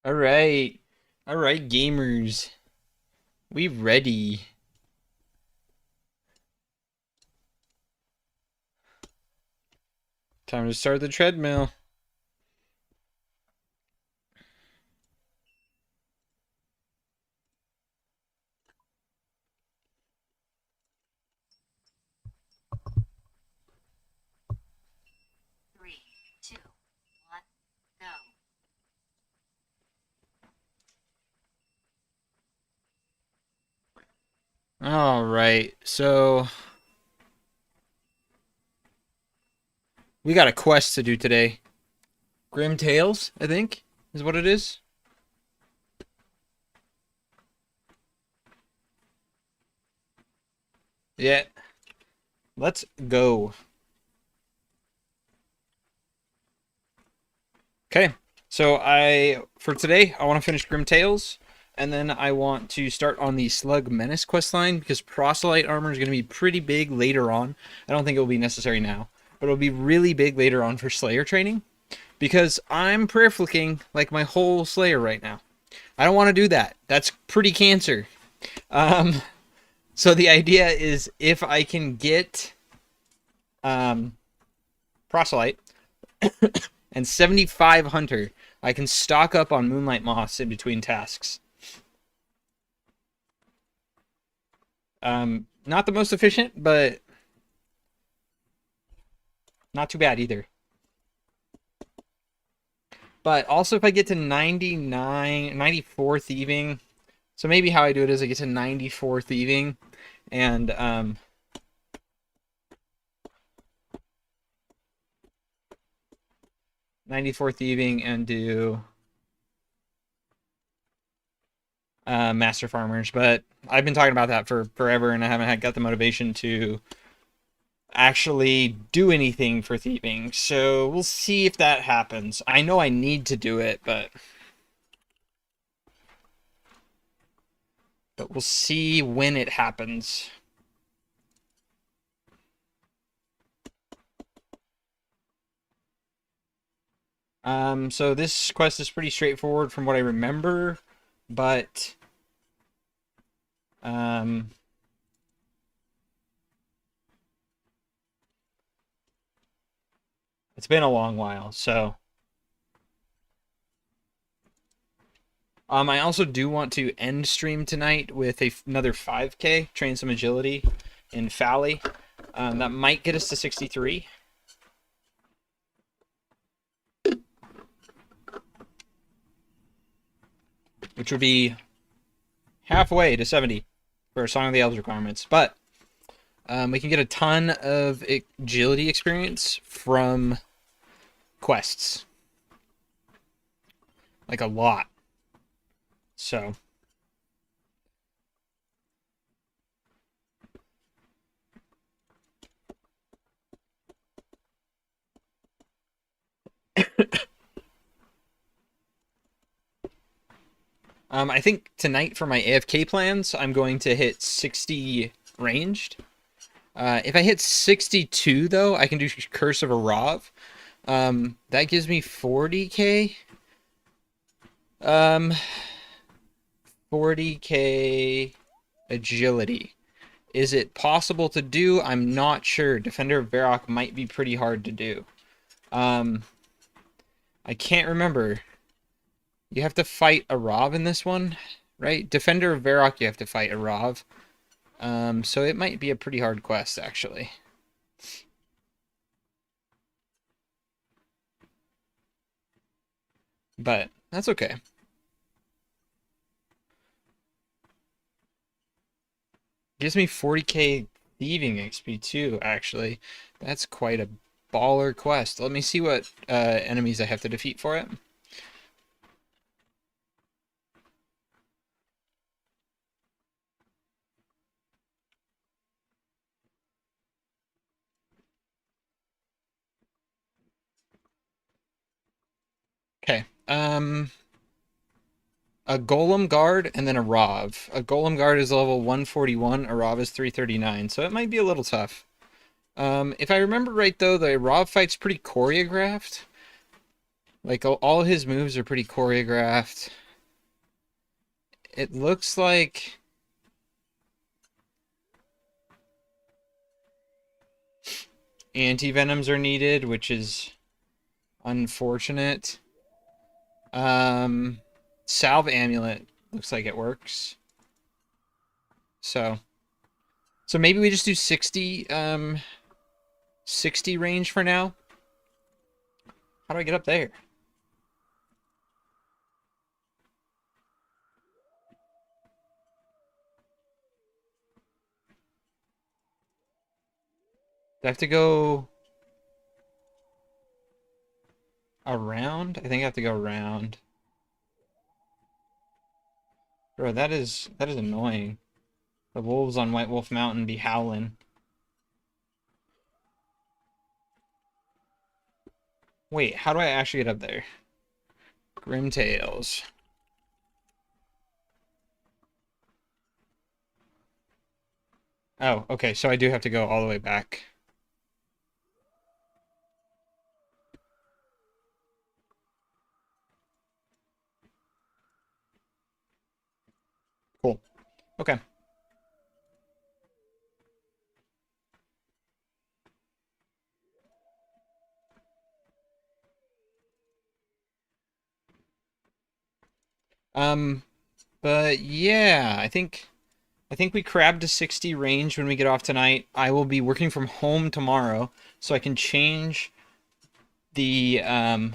All right. All right, gamers. We ready. Time to start the treadmill. Three, two, one, go. All right. So, we got a quest to do today. Grim Tales, I think, is what it is. Yeah. Let's go. Okay. So, for today, I want to finish Grim Tales, and then I want to start on the Slug Menace quest line because proselyte armor is going to be pretty big later on. I don't think it will be necessary now, but it'll be really big later on for Slayer training. Because I'm prayer flicking like my whole Slayer right now. I don't want to do that. That's pretty cancer. Um, so the idea is if I can get um, Proselyte and 75 Hunter, I can stock up on Moonlight Moss in between tasks. Not the most efficient, but not too bad either. But also if I get to 94 thieving, so maybe how I do it is I get to 94 thieving and 94 thieving and do master farmers. But I've been talking about that for forever and I haven't got the motivation to actually do anything for thieving. So we'll see if that happens. I know I need to do it, but we'll see when it happens. So this quest is pretty straightforward from what I remember, but um, it's been a long while. So I also do want to end stream tonight with another 5K, train some agility in Fally. That might get us to 63. Which would be halfway to 70 for Song of the Elves requirements. But we can get a ton of agility experience from quests. Like a lot. So. I think tonight for my AFK plans, I'm going to hit 60 ranged. If I hit 62, though, I can do Curse of a Rav. That gives me 40k. 40k agility. Is it possible to do? I'm not sure. Defender of Varrock might be pretty hard to do. I can't remember. You have to fight a Rav in this one, right? Defender of Varrock, you have to fight a Rav. So it might be a pretty hard quest, actually. But that's okay. Gives me 40k thieving XP too, actually. That's quite a baller quest. Let me see what enemies I have to defeat for it. Okay. A Golem Guard and then a Rav. A Golem Guard is level 141, a Rav is 339, so it might be a little tough. If I remember right, though, the Rav fight's pretty choreographed. Like all his moves are pretty choreographed. It looks like anti-venoms are needed, which is unfortunate. Um, Salve Amulet looks like it works. So, so maybe we just do 60 range for now. How do I get up there? Do I have to go around? I think I have to go around. Bro, that is annoying. The wolves on White Wolf Mountain be howling. Wait, how do I actually get up there? Grimtails. Oh, okay, so I do have to go all the way back. Cool. Okay. Um, but yeah, I think we crabbed to 60 range when we get off tonight. I will be working from home tomorrow, so I can change the I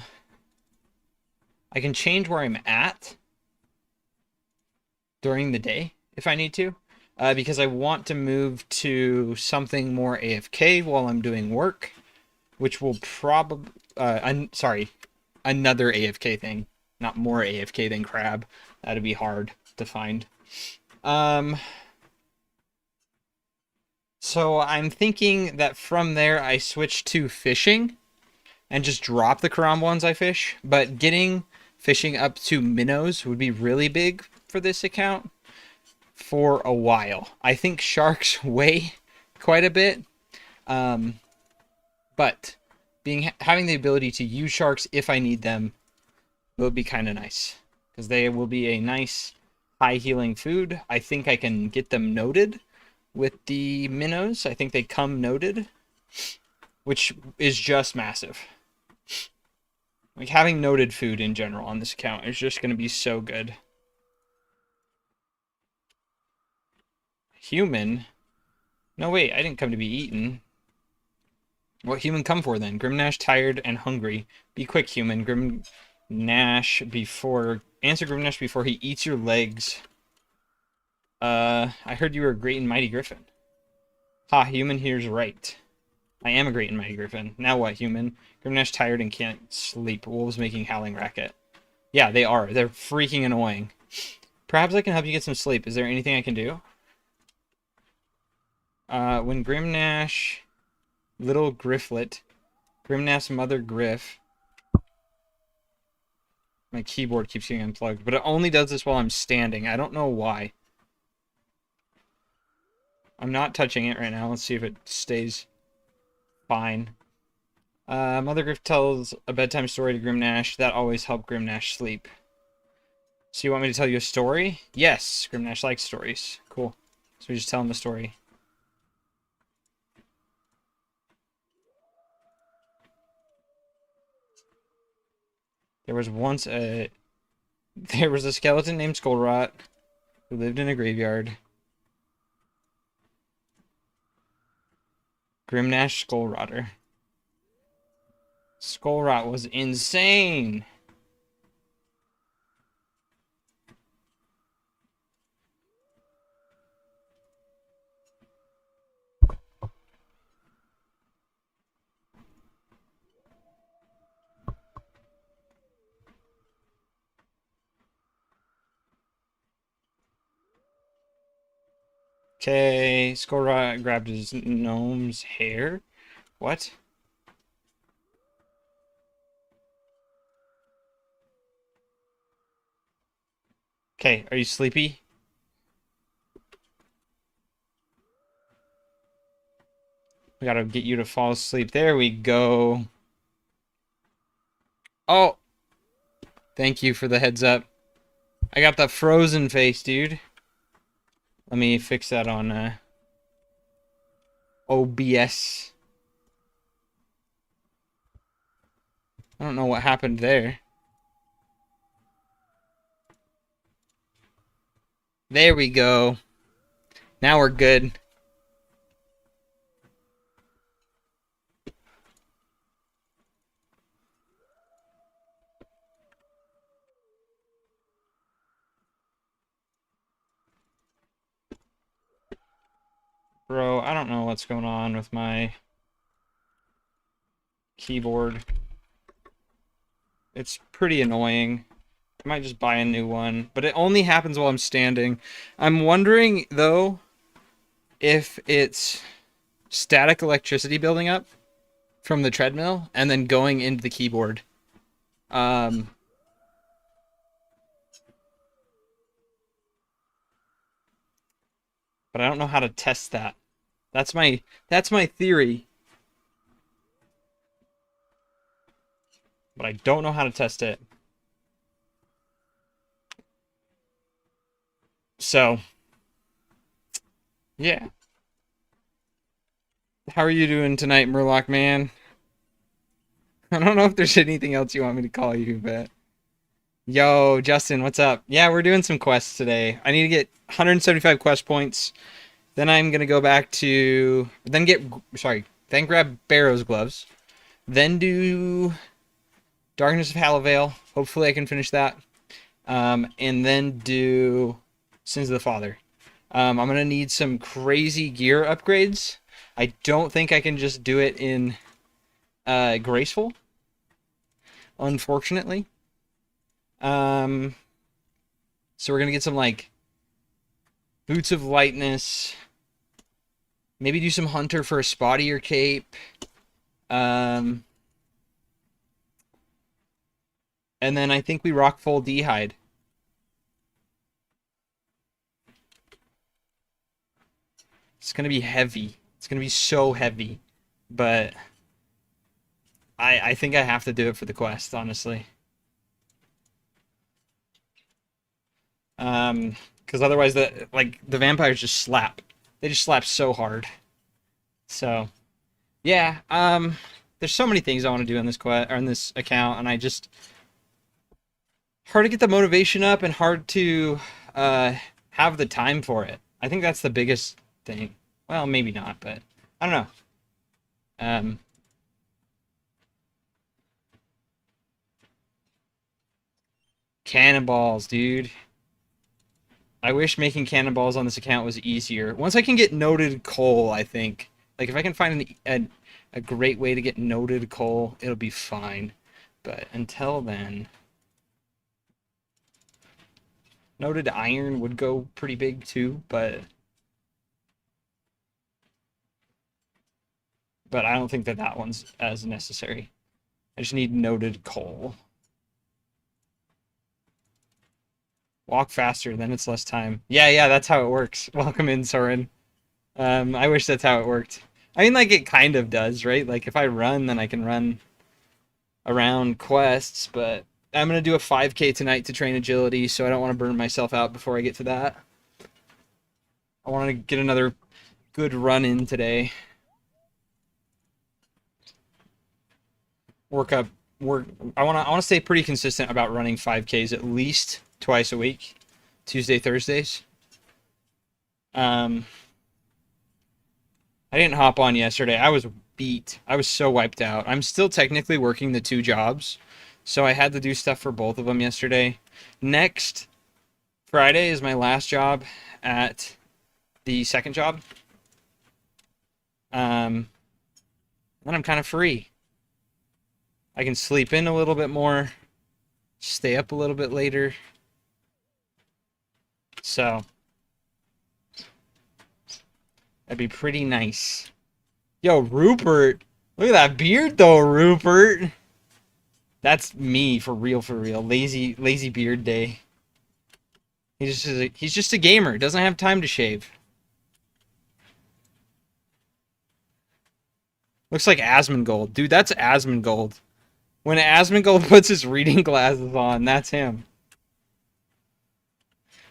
can change where I'm at during the day if I need to. Because I want to move to something more AFK while I'm doing work, which will probably sorry, another AFK thing, not more AFK than crab. That'd be hard to find. Um, so I'm thinking that from there I switch to fishing and just drop the Karam ones I fish, but getting fishing up to minnows would be really big for this account for a while. I think sharks weigh quite a bit, um, but having the ability to use sharks if I need them will be kind of nice because they will be a nice high healing food. I think I can get them noted with the minnows. I think they come noted, which is just massive. Like having noted food in general on this account is just going to be so good. Human? No, wait, I didn't come to be eaten. What human come for then? Grimnash tired and hungry. Be quick, human. Answer Grimnash before he eats your legs. I heard you were a great and mighty griffin. Ha, human here's right. I am a great and mighty griffin. Now what, human? Grimnash tired and can't sleep. Wolves making howling racket. Yeah, they are. They're freaking annoying. Perhaps I can help you get some sleep. Is there anything I can do? When Grimnash, little Grifflet, Grimnash's mother Griff. My keyboard keeps getting unplugged, but it only does this while I'm standing. I don't know why. I'm not touching it right now. Let's see if it stays fine. Mother Griff tells a bedtime story to Grimnash. That always helped Grimnash sleep. So you want me to tell you a story? Yes, Grimnash likes stories. Cool. So we just tell him a story. There was once a There was a skeleton named Skullrot who lived in a graveyard. Grimnash Skullrotter. Skullrot was insane. Okay, Skullrot grabbed his gnome's hair. What? Okay, are you sleepy? We gotta get you to fall asleep. There we go. Oh, Thank you for the heads up. I got the frozen face, dude. Let me fix that on OBS. I don't know what happened there. There we go. Now we're good. Bro, I don't know what's going on with my keyboard. It's pretty annoying. I might just buy a new one, but it only happens while I'm standing. I'm wondering, though, if it's static electricity building up from the treadmill and then going into the keyboard. But I don't know how to test that. That's my theory. But I don't know how to test it. So, yeah. How are you doing tonight, Murloc man? I don't know if there's anything else you want me to call you, but... Yo, Justin, what's up? Yeah, we're doing some quests today. I need to get 175 quest points. Then I'm going to go back to... Then grab Barrow's gloves. Then do Darkness of Halivale. Hopefully I can finish that. And then do Sins of the Father. I'm going to need some crazy gear upgrades. I don't think I can just do it in Graceful, unfortunately. So we're going to get some, like, Boots of Lightness. Maybe do some Hunter for a spottier cape. And then I think we rock full D'hide. It's going to be heavy. It's going to be so heavy. But I think I have to do it for the quest, honestly. Because otherwise the vampires just slap. They just slap so hard. So, yeah, there's so many things I want to do on this quest or on this account, and I just hard to get the motivation up and hard to have the time for it. I think that's the biggest thing. Well, maybe not, but I don't know. Cannonballs, dude. I wish making cannonballs on this account was easier. Once I can get noted coal, I think. Like, if I can find a great way to get noted coal, it'll be fine. But until then... Noted iron would go pretty big, too, but I don't think that one's as necessary. I just need noted coal. Walk faster, then it's less time. Yeah, that's how it works. Welcome in, Soren. I wish that's how it worked. I mean, like, it kind of does, right? Like, if I run, then I can run around quests, but I'm going to do a 5K tonight to train agility, so I don't want to burn myself out before I get to that. I want to get another good run in today. I want to stay pretty consistent about running 5Ks at least twice a week, Tuesday, Thursdays. I didn't hop on yesterday. I was beat. I was so wiped out. I'm still technically working the 2 jobs, so I had to do stuff for both of them yesterday. Next Friday is my last job at the second job. Then I'm kind of free. I can sleep in a little bit more, stay up a little bit later. So, that'd be pretty nice. Yo, Rupert. Look at that beard, though, Rupert. That's me, for real, for real. Lazy beard day. He's just a gamer. Doesn't have time to shave. Looks like Asmongold. Dude, that's Asmongold. When Asmongold puts his reading glasses on, that's him.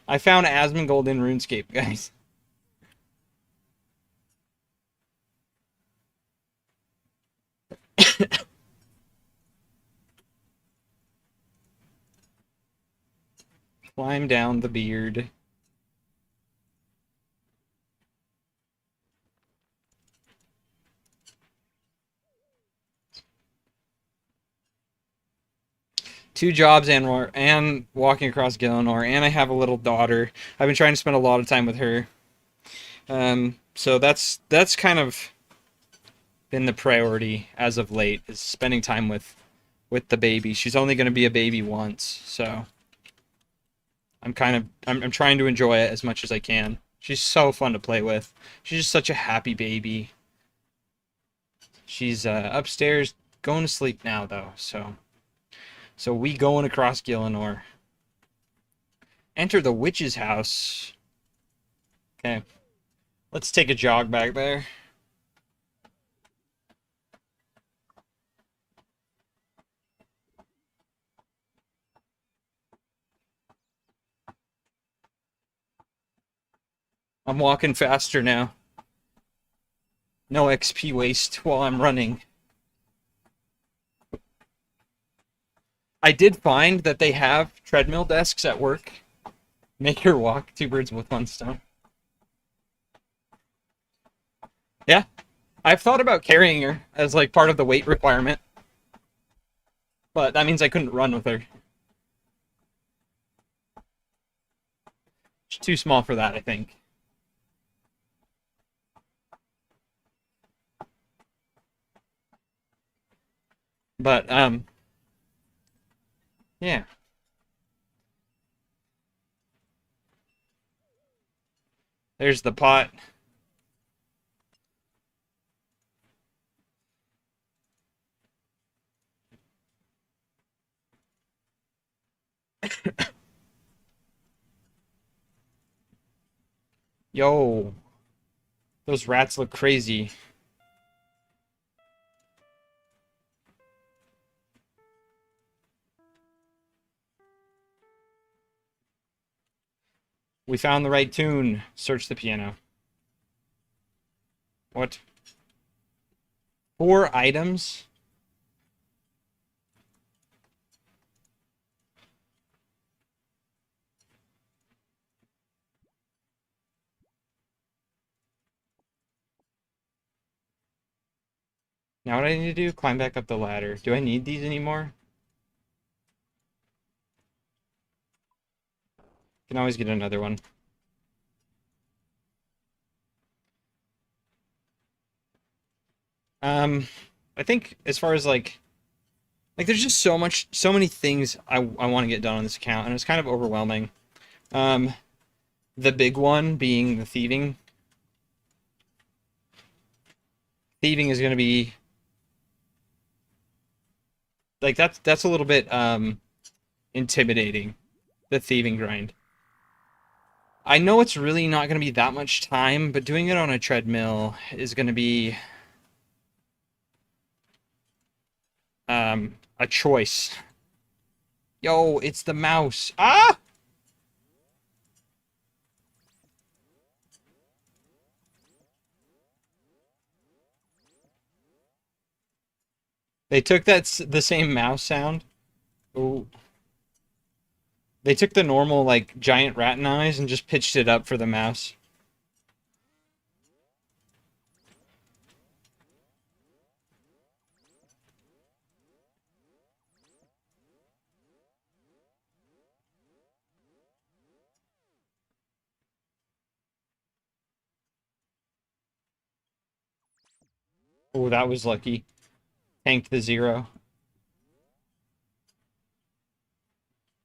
I found Asmongold in RuneScape, guys. Climb down the beard. Two jobs and walking across Gillinor, and I have a little daughter. I've been trying to spend a lot of time with her. So that's kind of been the priority as of late, is spending time with the baby. She's only going to be a baby once, so I'm trying to enjoy it as much as I can. She's so fun to play with. She's just such a happy baby. She's upstairs going to sleep now though, so we going across Gillinor. Enter the witch's house. Okay. Let's take a jog back there. I'm walking faster now. No XP waste while I'm running. I did find that they have treadmill desks at work. Make her walk, two birds with one stone. Yeah, I've thought about carrying her as like part of the weight requirement. But that means I couldn't run with her. She's too small for that, I think. But, yeah. There's the pot. Yo. Those rats look crazy. We found the right tune. Search the piano. What? 4 items? Now what I need to do? Climb back up the ladder. Do I need these anymore? Can always get another one. I think as far as like there's just so many things I want to get done on this account, and it's kind of overwhelming. The big one being the thieving. Thieving is going to be like that's a little bit intimidating, the thieving grind. I know it's really not going to be that much time, but doing it on a treadmill is going to be a choice. Yo, it's the mouse. Ah! They took the same mouse sound. Ooh. They took the normal like giant rat noise and just pitched it up for the mouse. Oh, that was lucky. Tanked the 0.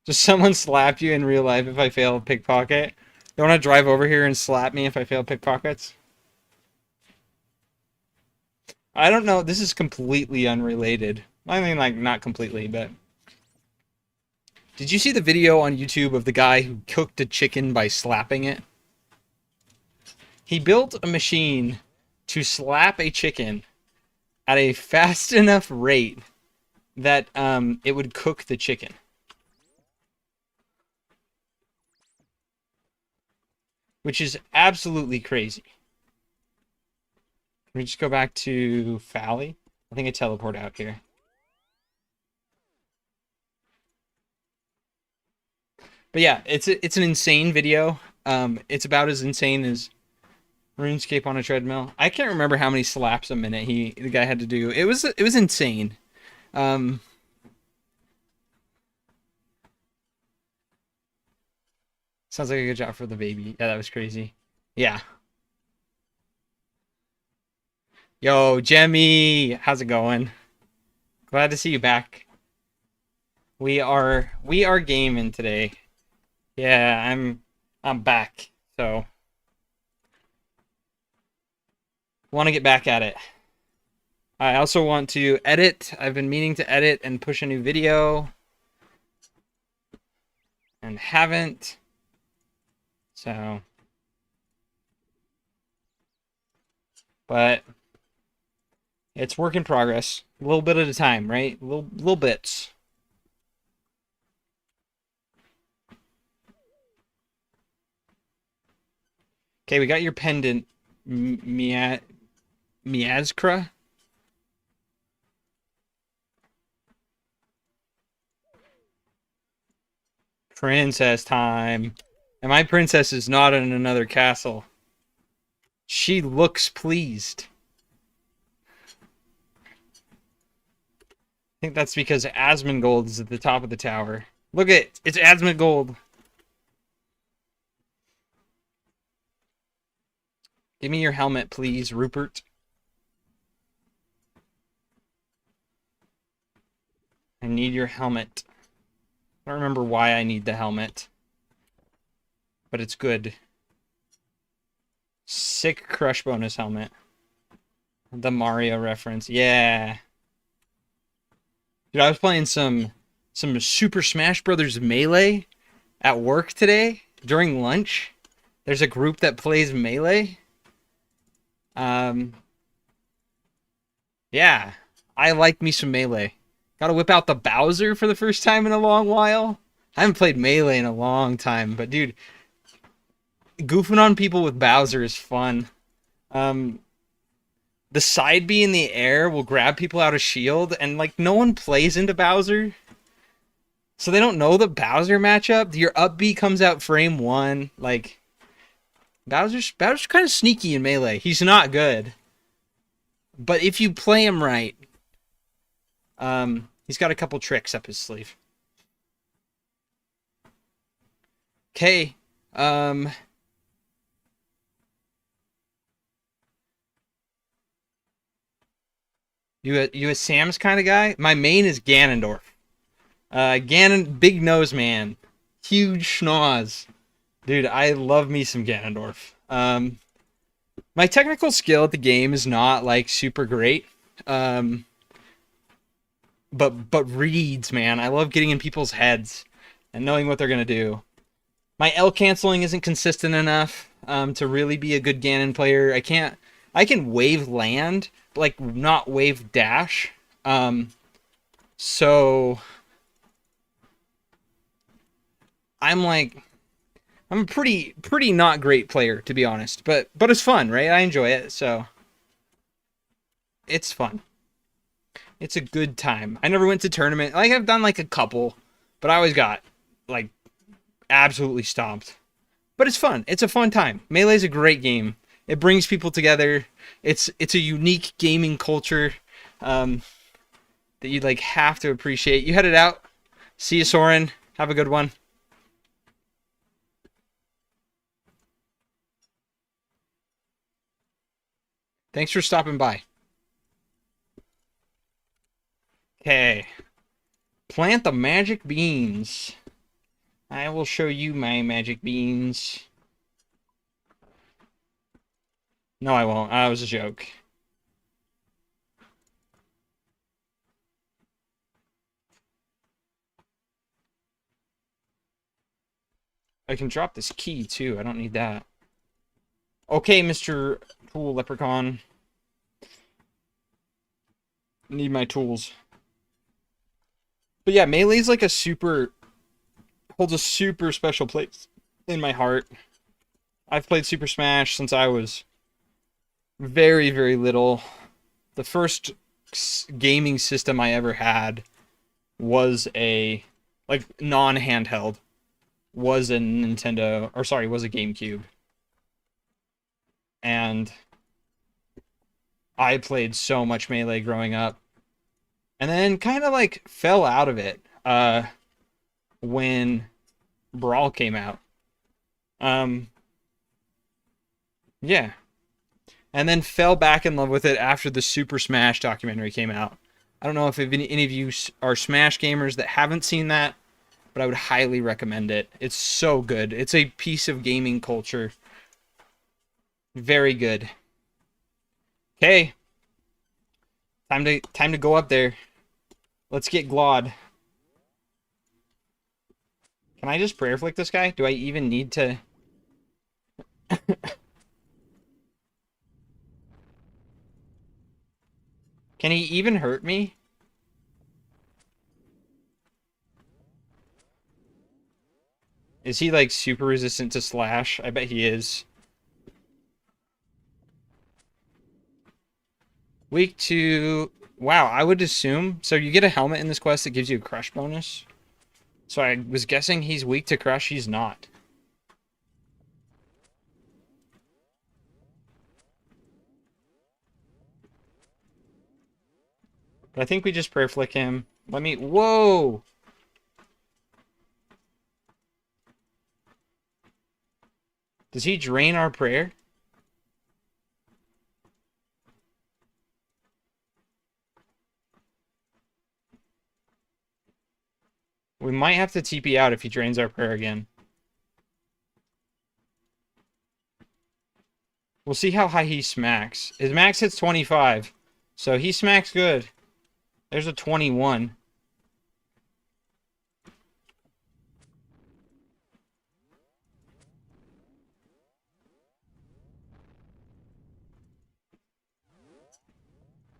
Does someone slap you in real life if I fail a pickpocket? You want to drive over here and slap me if I fail pickpockets? I don't know. This is completely unrelated. I mean, like, not completely, but... Did you see the video on YouTube of the guy who cooked a chicken by slapping it? He built a machine to slap a chicken at a fast enough rate that it would cook the chicken. Which is absolutely crazy. Can we just go back to Fally? I think I teleport out here. But yeah, it's an insane video. It's about as insane as RuneScape on a treadmill. I can't remember how many slaps a minute the guy had to do. It was insane. Um, Sounds like a good job for the baby. Yeah, that was crazy. Yeah. Yo, Jemmy, how's it going? Glad to see you back. We are gaming today. Yeah, I'm back. So want to get back at it. I also want to edit. I've been meaning to edit and push a new video and haven't. So, but it's work in progress. A little bit at a time, right? Little bits. Okay, we got your pendant, Miazkra. Princess time. And my princess is not in another castle. She looks pleased. I think that's because Asmongold is at the top of the tower. Look at it. It's Asmongold. Give me your helmet, please, Rupert. I need your helmet. I don't remember why I need the helmet. But it's good. Sick crush bonus helmet. The Mario reference. Yeah. Dude, I was playing some Super Smash Brothers Melee at work today during lunch. There's a group that plays Melee. Yeah, I like me some Melee. Gotta whip out the Bowser for the first time in a long while. I haven't played Melee in a long time, but dude, goofing on people with Bowser is fun. The side B in the air will grab people out of shield, and like no one plays into Bowser. So they don't know the Bowser matchup. Your up B comes out frame 1. Like Bowser's kind of sneaky in Melee. He's not good. But if you play him right, he's got a couple tricks up his sleeve. Okay. You a Sam's kind of guy? My main is Ganondorf. Big nose man. Huge schnoz. Dude, I love me some Ganondorf. My technical skill at the game is not like super great. But reads, man. I love getting in people's heads and knowing what they're gonna do. My L canceling isn't consistent enough to really be a good Ganon player. I can wave land, but like not wave dash. So I'm a pretty not great player, to be honest. But it's fun, right? I enjoy it, so it's fun. It's a good time. I never went to tournament. Like I've done like a couple, but I always got like absolutely stomped. But it's fun. It's a fun time. Melee's a great game. It brings people together. It's a unique gaming culture that you'd like have to appreciate. You headed out. See you, Soren. Have a good one. Thanks for stopping by. Okay. Plant the magic beans. I will show you my magic beans. No, I won't. That was a joke. I can drop this key, too. I don't need that. Okay, Mr. Tool Leprechaun. Need my tools. But yeah, Melee's like holds a super special place in my heart. I've played Super Smash since I was very, very little. The first gaming system I ever had was a, like, non-handheld, was a Nintendo, or sorry, was a GameCube. And I played so much Melee growing up. And then kind of like fell out of it when Brawl came out. Um, yeah. And then fell back in love with it after the Super Smash documentary came out. I don't know if any of you are Smash gamers that haven't seen that, but I would highly recommend it. It's so good. It's a piece of gaming culture. Very good. Okay. Time to go up there. Let's get Glod. Can I just prayer flick this guy? Do I even need to? Can he even hurt me? Is he like super resistant to slash? I bet he is. Weak to... Wow, I would assume... So you get a helmet in this quest that gives you a crush bonus. So I was guessing he's weak to crush. He's not. But I think we just prayer flick him. Let me... Whoa! Does he drain our prayer? We might have to TP out if he drains our prayer again. We'll see how high he smacks. His max hits 25. So he smacks good. There's a 21.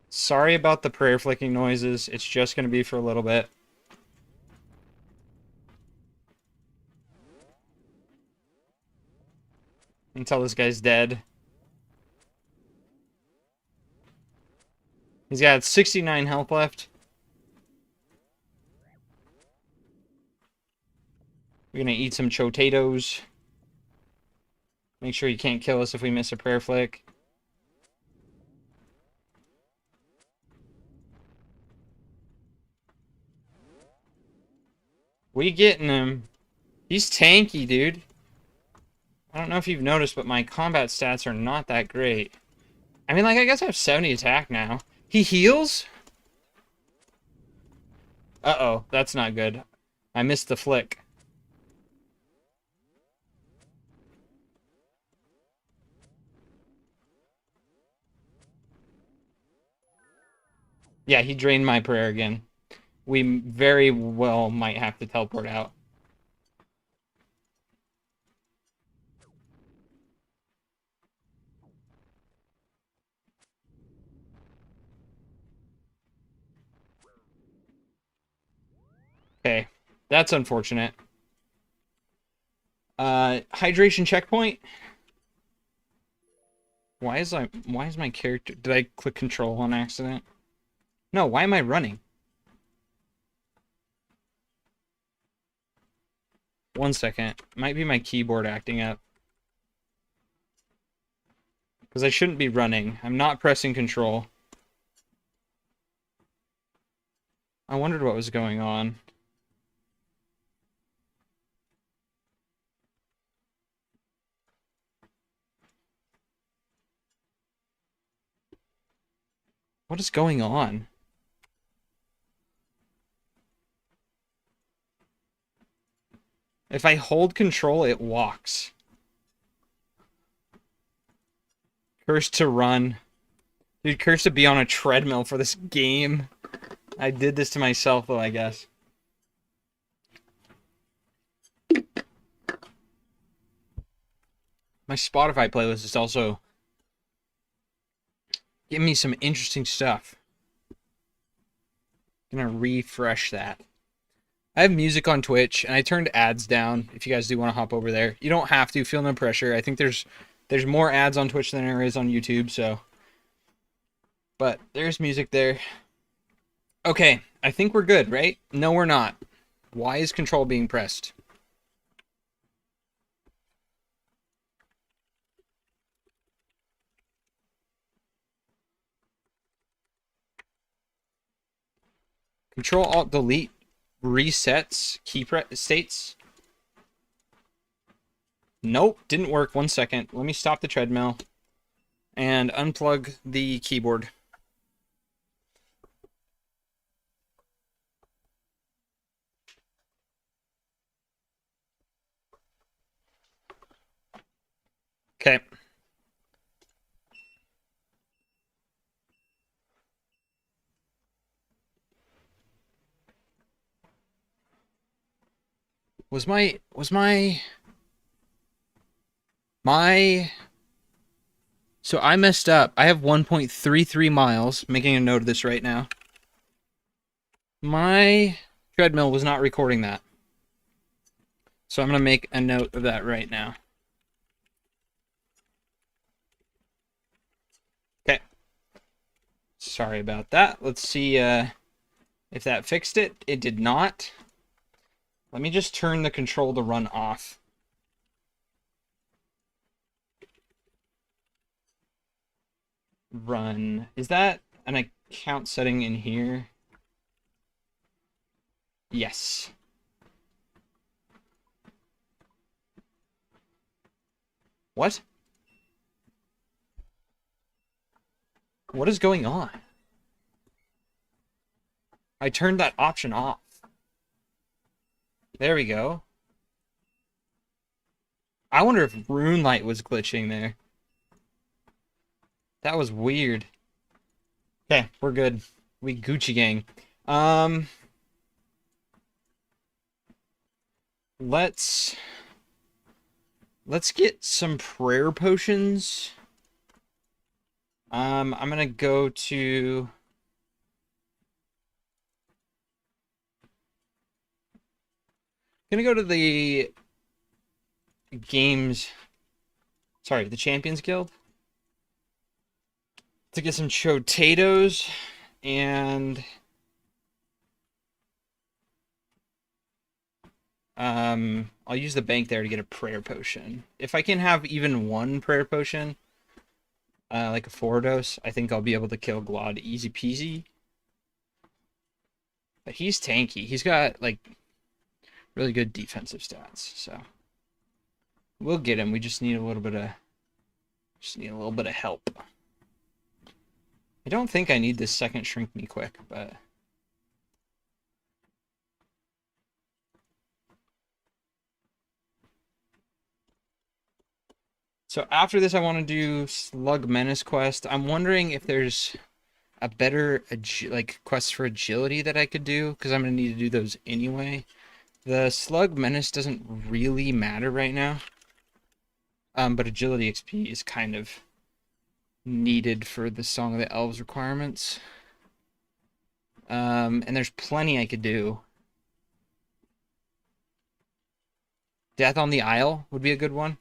Sorry about the prayer flicking noises. It's just going to be for a little bit. Until this guy's dead. He's got 69 health left. We're going to eat some chotatoes. Make sure he can't kill us if we miss a prayer flick. We getting him. He's tanky, dude. I don't know if you've noticed, but my combat stats are not that great. I mean, like, I guess I have 70 attack now. He heals? Uh-oh, that's not good. I missed the flick. Yeah, he drained my prayer again. We very well might have to teleport out. Okay, that's unfortunate. Hydration checkpoint. Why is my character... Did I click control on accident? No, why am I running? One second. Might be my keyboard acting up. Because I shouldn't be running. I'm not pressing control. I wondered what was going on. What is going on? If I hold control, it walks. Cursed to run. Dude, cursed to be on a treadmill for this game. I did this to myself, though, I guess. My Spotify playlist is also giving me some interesting stuff. Gonna refresh that. I have music on Twitch, and I turned ads down. If you guys do want to hop over there, you don't have to. Feel no pressure. I think there's more ads on Twitch than there is on YouTube. So, but there's music there. Okay, I think we're good, right? No, we're not. Why is control being pressed? Control Alt Delete resets states. Nope, didn't work. 1 second. Let me stop the treadmill and unplug the keyboard. Okay. My so I messed up. I have 1.33 miles, making a note of this right now. My treadmill was not recording that. So I'm going to make a note of that right now. Okay. Sorry about that. Let's see if that fixed it. It did not. Let me just turn the control to run off. Run. Is that an account setting in here? Yes. What? What is going on? I turned that option off. There we go. I wonder if RuneLight was glitching there. That was weird. Okay, we're good. We Gucci gang. Let's get some prayer potions. I'm gonna go to the games. Sorry, the Champions Guild to get some potatoes and I'll use the bank there to get a prayer potion. If I can have even one prayer potion, like a 4-dose, I think I'll be able to kill Glod easy peasy. But he's tanky. He's got like really good defensive stats, so we'll get him. We just need a little bit of help. I don't think I need this second shrink me quick, but so after this, I want to do Slug Menace quest. I'm wondering if there's a better like quest for agility that I could do, because I'm gonna need to do those anyway. The Slug Menace doesn't really matter right now, but agility XP is kind of needed for the Song of the Elves requirements. And there's plenty I could do. Death on the Isle would be a good one.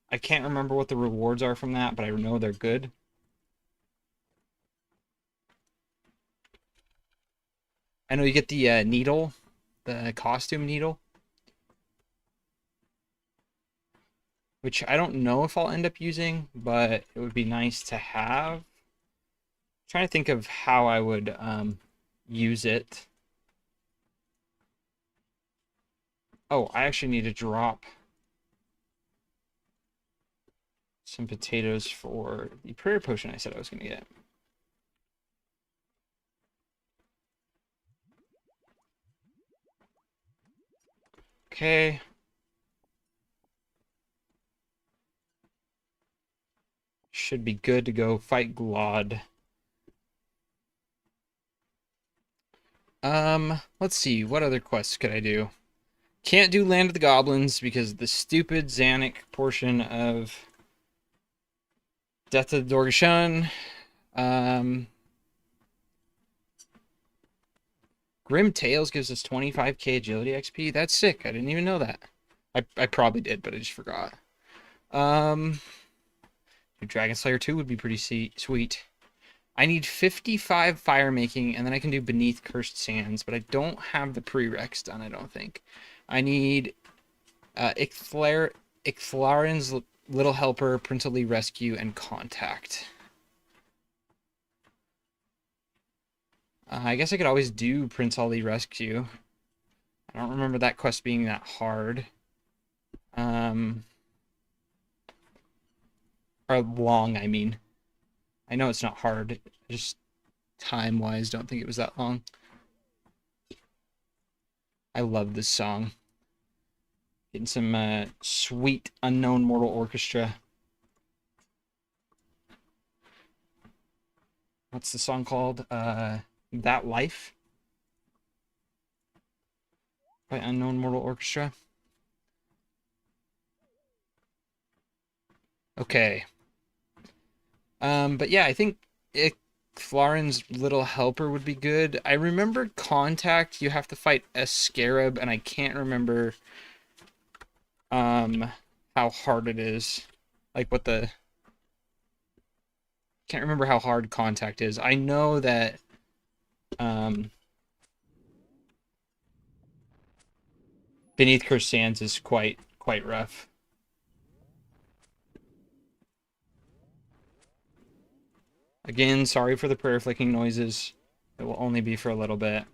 I can't remember what the rewards are from that, but I know they're good. I know you get the needle, the costume needle, which I don't know if I'll end up using, but it would be nice to have. I'm trying to think of how I would use it. Oh, I actually need to drop some potatoes for the prayer potion I said I was going to get. Okay. Should be good to go fight Glod. Let's see. What other quests could I do? Can't do Land of the Goblins because the stupid Xanic portion of Death of the Dorgashan. Grim Tales gives us 25k agility XP. That's sick. I didn't even know that. I probably did, but I just forgot. Dragon Slayer 2 would be pretty sweet. I need 55 fire making, and then I can do Beneath Cursed Sands, but I don't have the prereqs done, I don't think. I need Ixthlarin's Little Helper, Princely Rescue, and Contact. I guess I could always do Princely Rescue. I don't remember that quest being that hard. Or long, I mean. I know it's not hard. Just time-wise, don't think it was that long. I love this song. Getting some sweet Unknown Mortal Orchestra. What's the song called? That Life by Unknown Mortal Orchestra. Okay. But yeah, I think Florin's Little Helper would be good. I remember Contact, you have to fight a scarab, and I can't remember how hard it is. Like what the... Can't remember how hard Contact is. I know that Beneath Cursed Sands is quite rough. Again, sorry for the prayer flicking noises. It will only be for a little bit.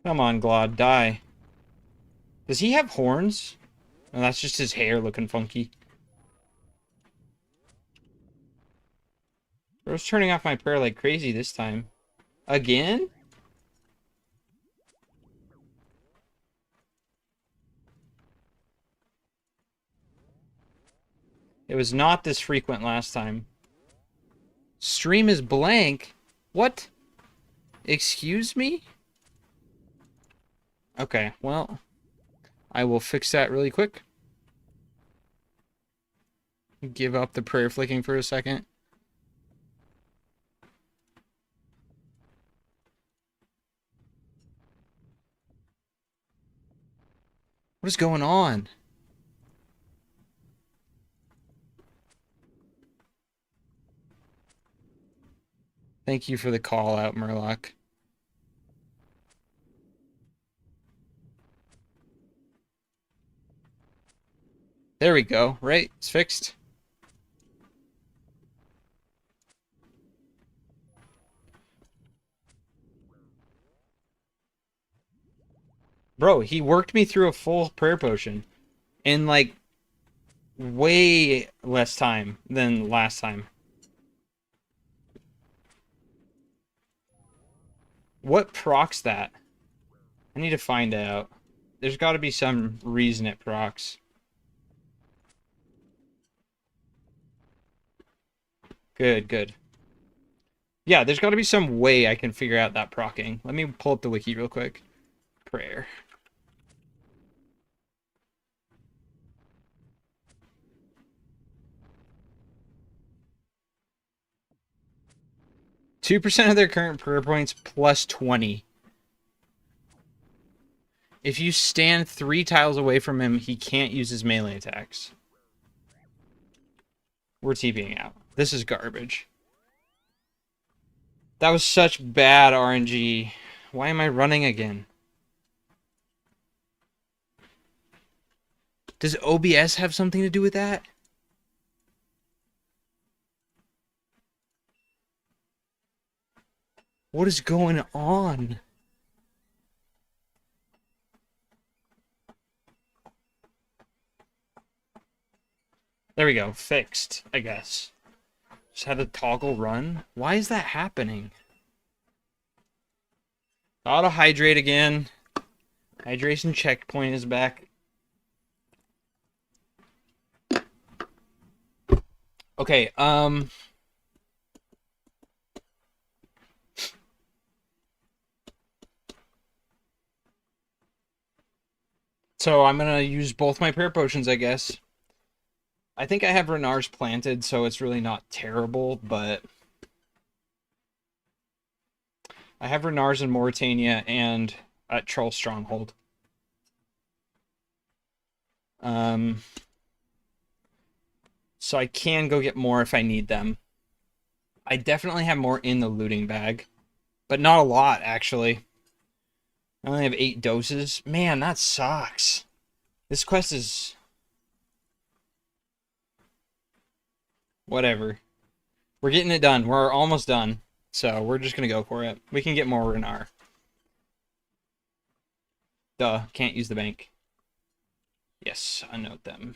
Come on, Glod, die. Does he have horns? No, that's just his hair looking funky. Bro's turning off my prayer like crazy this time. Again? It was not this frequent last time. Stream is blank? What? Excuse me? Okay, well, I will fix that really quick. Give up the prayer flicking for a second. What is going on? Thank you for the call out, Murloc. There we go, right? It's fixed. Bro, he worked me through a full prayer potion in like way less time than last time. What procs that? I need to find out. There's got to be some reason it procs. Good, good. Yeah, there's got to be some way I can figure out that procking. Let me pull up the wiki real quick. Prayer. %2 of their current prayer points plus 20. If you stand 3 tiles away from him, he can't use his melee attacks. We're TPing out. This is garbage. That was such bad RNG. Why am I running again? Does OBS have something to do with that? What is going on? There we go. Fixed, I guess. Just had to toggle run. Why is that happening? Auto hydrate again. Hydration checkpoint is back. Okay, so I'm gonna use both my prayer potions, I guess. I think I have Renar's planted, so it's really not terrible, but I have Renar's in Mauritania and at Troll Stronghold. So I can go get more if I need them. I definitely have more in the looting bag, but not a lot, actually. I only have 8 doses. Man, that sucks. This quest is... whatever. We're getting it done. We're almost done. So we're just going to go for it. We can get more Renar. Duh, can't use the bank. Yes, unnote them.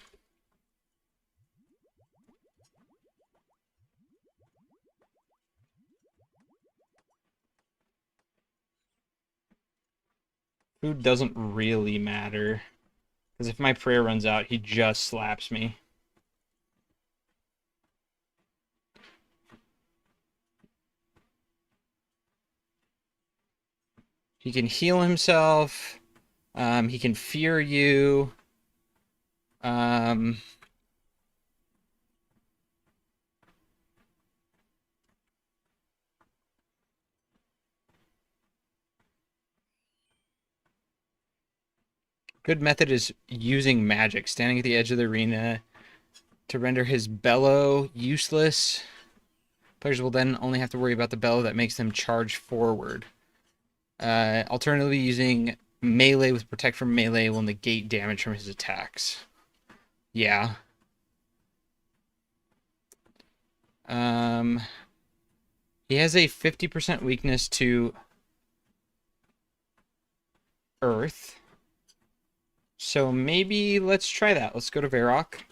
Food doesn't really matter. Because if my prayer runs out, he just slaps me. He can heal himself. He can fear you. Good method is using magic, standing at the edge of the arena to render his bellow useless. Players will then only have to worry about the bellow that makes them charge forward. Alternatively, using melee with protect from melee will negate damage from his attacks. Yeah. He has a 50% weakness to earth. So maybe let's try that. Let's go to Varrock.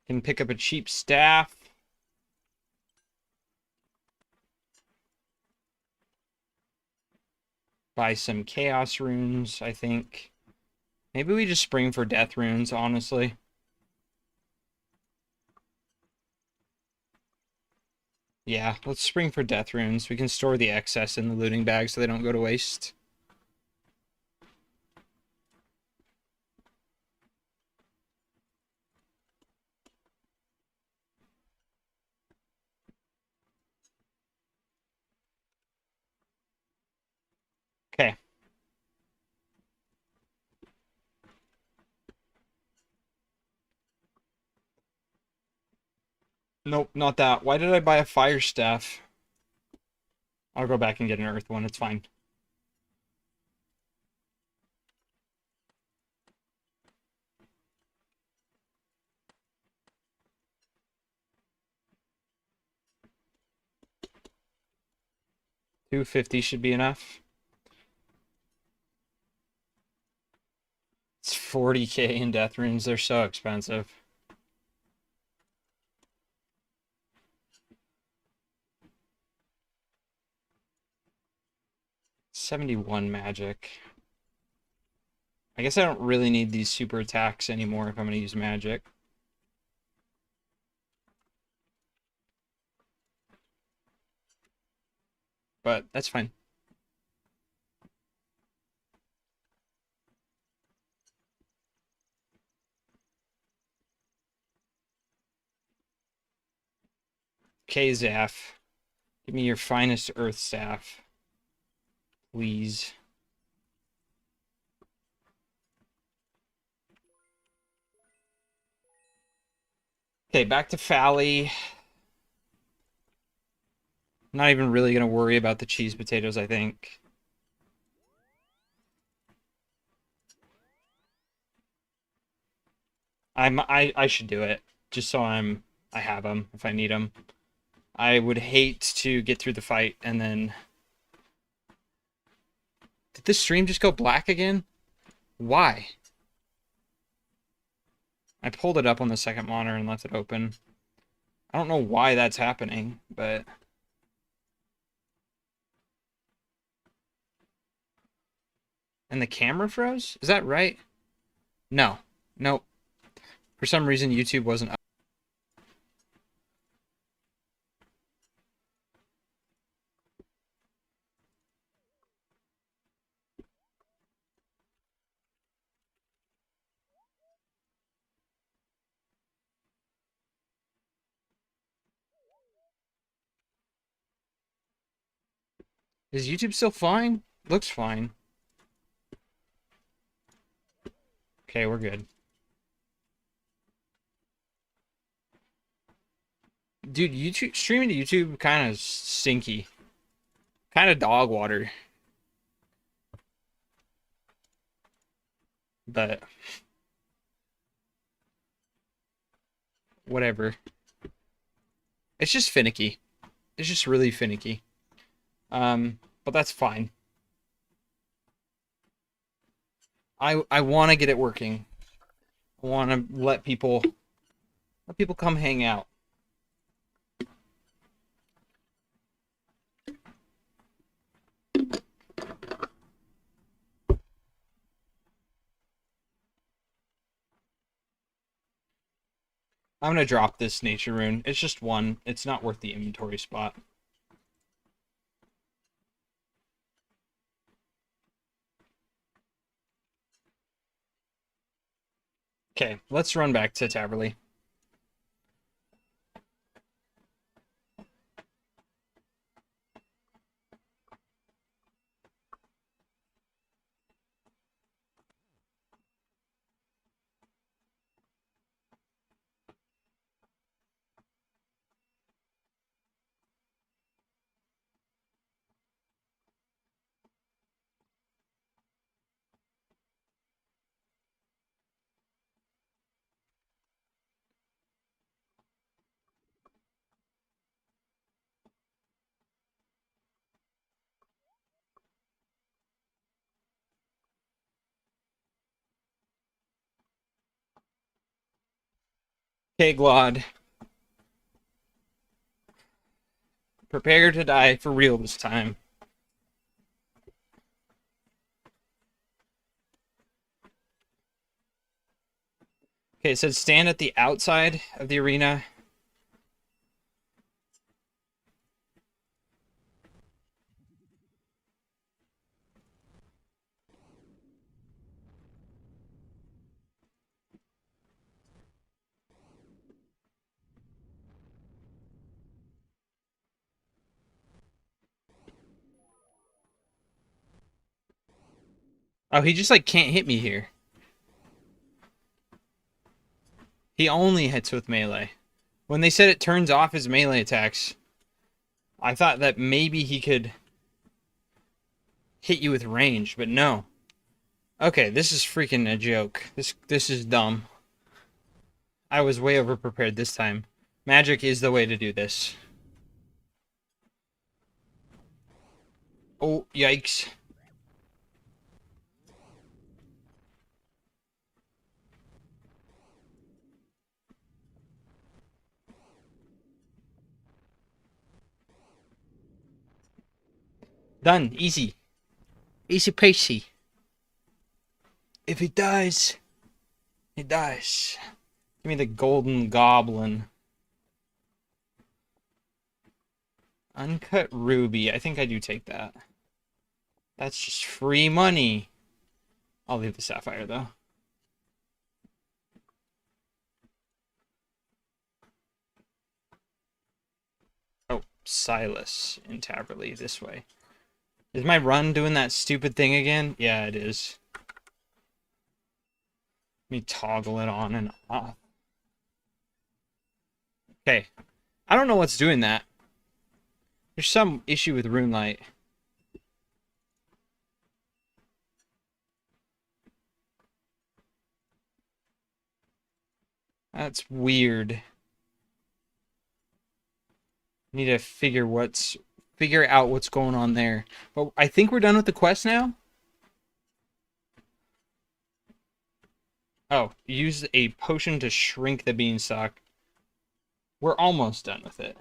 Can pick up a cheap staff. Buy some chaos runes, I think. Maybe we just spring for death runes, honestly. Yeah, let's spring for death runes. We can store the excess in the looting bag so they don't go to waste. Okay. Nope, not that. Why did I buy a fire staff? I'll go back and get an earth one. It's fine. $250 should be enough. It's 40k in death runes. They're so expensive. $71 magic. I guess I don't really need these super attacks anymore if I'm going to use magic. But that's fine. Okay, Zaf. Give me your finest earth staff. Please. Okay, back to Fally. I'm not even really going to worry about the cheese potatoes, I think. I should do it just so I have them if I need them. I would hate to get through the fight and then... Did this stream just go black again? Why? I pulled it up on the second monitor and left it open. I don't know why that's happening, but... And the camera froze? Is that right? No. Nope. For some reason, YouTube wasn't up. Is YouTube still fine? Looks fine. Okay, we're good. Dude, YouTube streaming to YouTube kind of stinky. Kind of dog water. But whatever. It's just finicky. It's just really finicky. But that's fine. I want to get it working. I want to let people come hang out. I'm gonna drop this nature rune. It's just one. It's not worth the inventory spot. Okay, let's run back to Taverley. Okay, Glod. Prepare to die for real this time. Okay, it says stand at the outside of the arena. Oh, he just like can't hit me here. He only hits with melee. When they said it turns off his melee attacks, I thought that maybe he could hit you with range, but no. Okay, this is freaking a joke. This is dumb. I was way over prepared this time. Magic is the way to do this. Oh, yikes. Done. Easy. Easy peasy. If he dies, he dies. Give me the golden goblin. Uncut ruby. I think I do take that. That's just free money. I'll leave the sapphire though. Oh, Silas in Taverley this way. Is my run doing that stupid thing again? Yeah, it is. Let me toggle it on and off. Okay. I don't know what's doing that. There's some issue with RuneLight. That's weird. Need to figure out what's going on there. But I think we're done with the quest now. Oh, use a potion to shrink the beanstalk. We're almost done with it.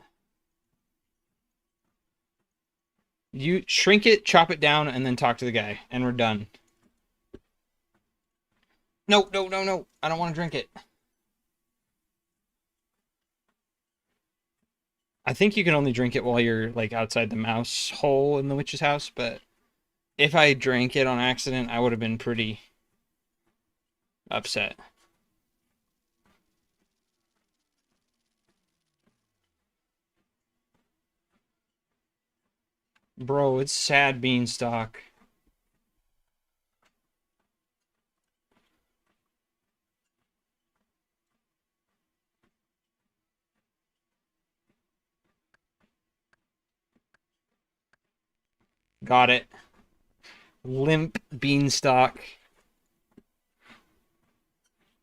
You shrink it, chop it down, and then talk to the guy, and we're done. No, no, no, no. I don't want to drink it. I think you can only drink it while you're like outside the mouse hole in the witch's house, but if I drank it on accident, I would have been pretty upset. Bro, it's sad beanstalk. Got it. Limp beanstalk.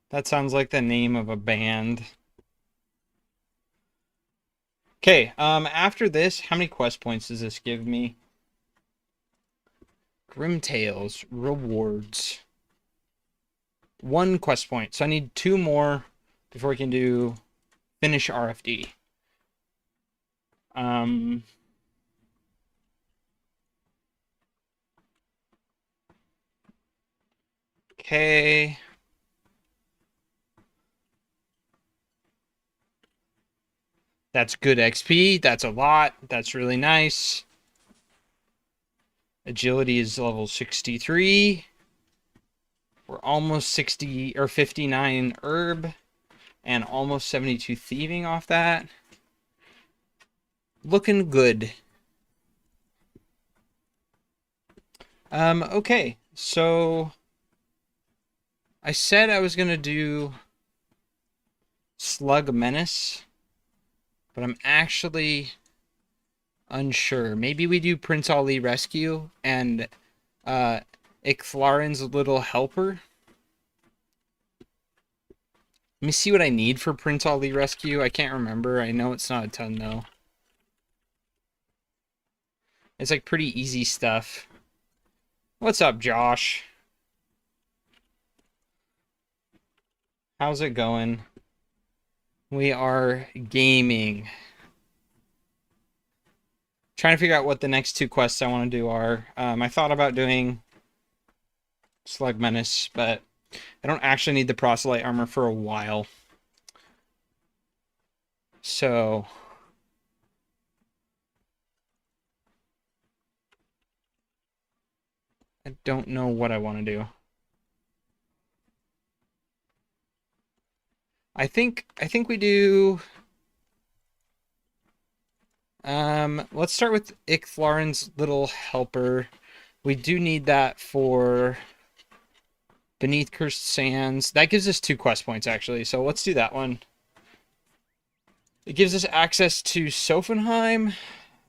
That sounds like the name of a band. Okay, after this, how many quest points does this give me? Grim Tales, rewards. 1 quest point. So I need 2 more before we can do finish RFD. Okay. That's good XP. That's a lot. That's really nice. Agility is level 63. We're almost 60 or 59 herb and almost 72 thieving off that. Looking good. Okay. So I said I was going to do Slug Menace, but I'm actually unsure. Maybe we do Prince Ali Rescue and Icthlarin's Little Helper. Let me see what I need for Prince Ali Rescue. I can't remember. I know it's not a ton, though. It's like pretty easy stuff. What's up, Josh? How's it going? We are gaming. Trying to figure out what the next 2 quests I want to do are. I thought about doing Slug Menace, but I don't actually need the proselyte armor for a while. So I don't know what I want to do. I think we do let's start with Icthlarin's Little Helper. We do need that for Beneath Cursed Sands. That gives us 2 quest points, actually. So let's do that one. It gives us access to Sophenheim.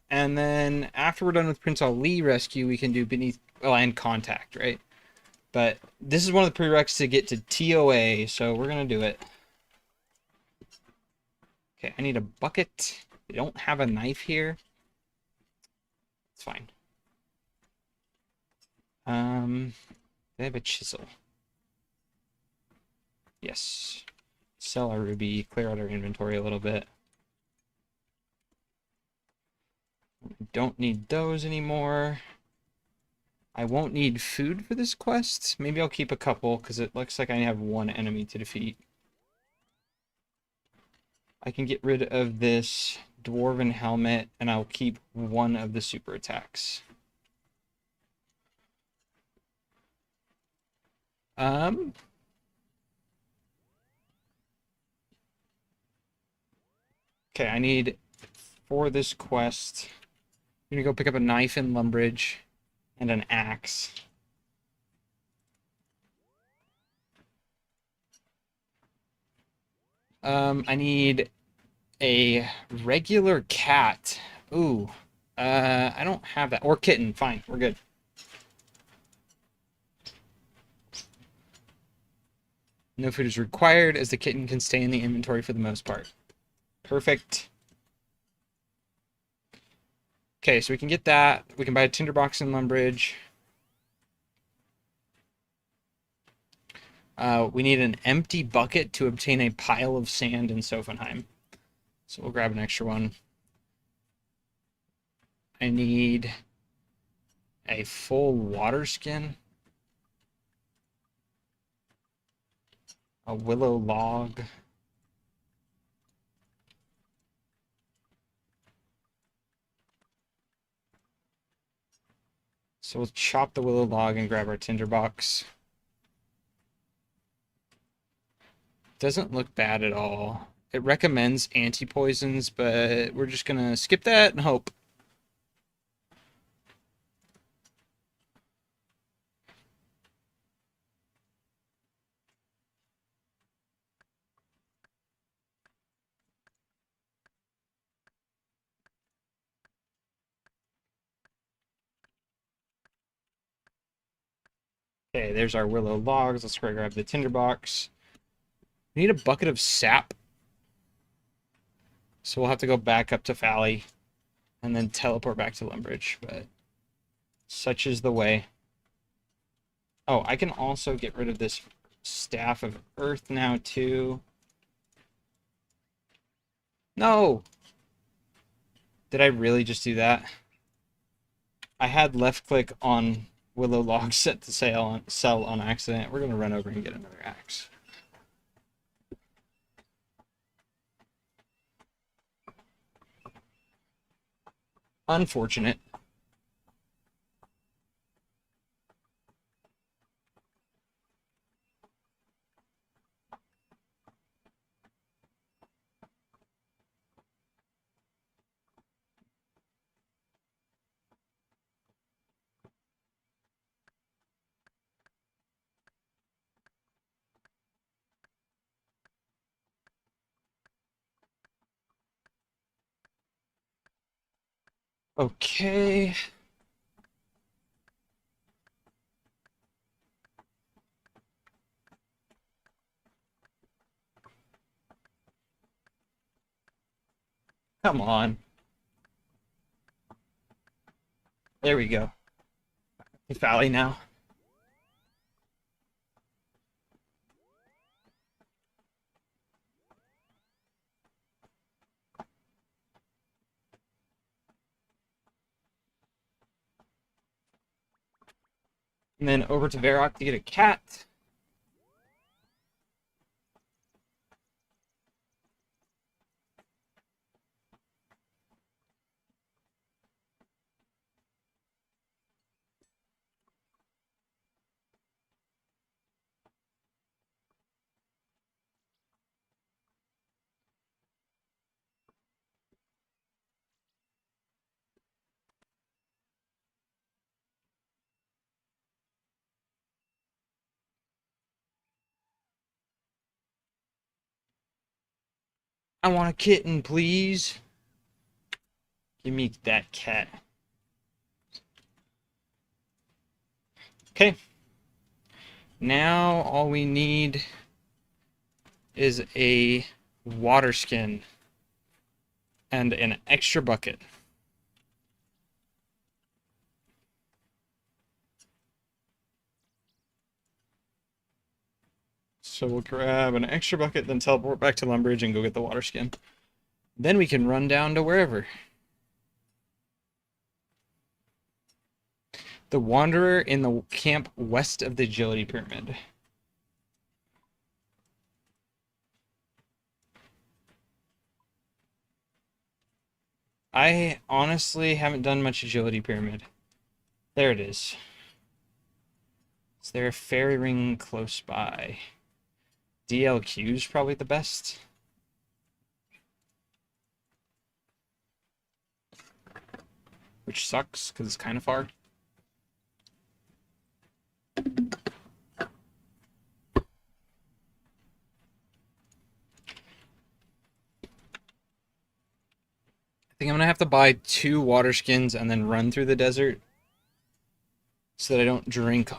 And then after we're done with Prince Ali Rescue, we can do Beneath... Oh, and Contact, right? But this is one of the prereqs to get to TOA. So we're going to do it. Okay, I need a bucket. We don't have a knife here. It's fine. They have a chisel. Yes. Sell our ruby, clear out our inventory a little bit. Don't need those anymore. I won't need food for this quest. Maybe I'll keep a couple because it looks like I have 1 enemy to defeat. I can get rid of this dwarven helmet and I'll keep 1 of the super attacks. Okay, I need, for this quest, I'm gonna go pick up a knife in Lumbridge and an axe. I need a regular cat. Ooh, I don't have that. Or kitten, fine, we're good. No food is required as the kitten can stay in the inventory for the most part. Perfect. Okay, so we can get that. We can buy a tinderbox in Lumbridge. We need an empty bucket to obtain a pile of sand in Sofenheim. So we'll grab an extra one. I need a full water skin, a willow log, so we'll chop the willow log and grab our tinderbox. Doesn't look bad at all. It recommends anti-poisons, but we're just gonna skip that and hope. Okay, there's our willow logs. Let's go grab the tinderbox. We need a bucket of sap. So we'll have to go back up to Fally and then teleport back to Lumbridge, but such is the way. Oh, I can also get rid of this staff of earth now too. No! Did I really just do that? I had left click on willow log set to sell on accident. We're gonna run over and get another axe. Unfortunate. Okay. Come on. There we go. Valley now. And then over to Varrock to get a cat. I want a kitten, please. Give me that cat. Okay. Now all we need is a water skin and an extra bucket. So we'll grab an extra bucket, then teleport back to Lumbridge and go get the water skin. Then we can run down to wherever. The Wanderer in the camp west of the Agility Pyramid. I honestly haven't done much Agility Pyramid. There it is. Is there a fairy ring close by? DLQ is probably the best. Which sucks, because it's kind of far. I think I'm gonna have to buy 2 water skins and then run through the desert so that I don't drink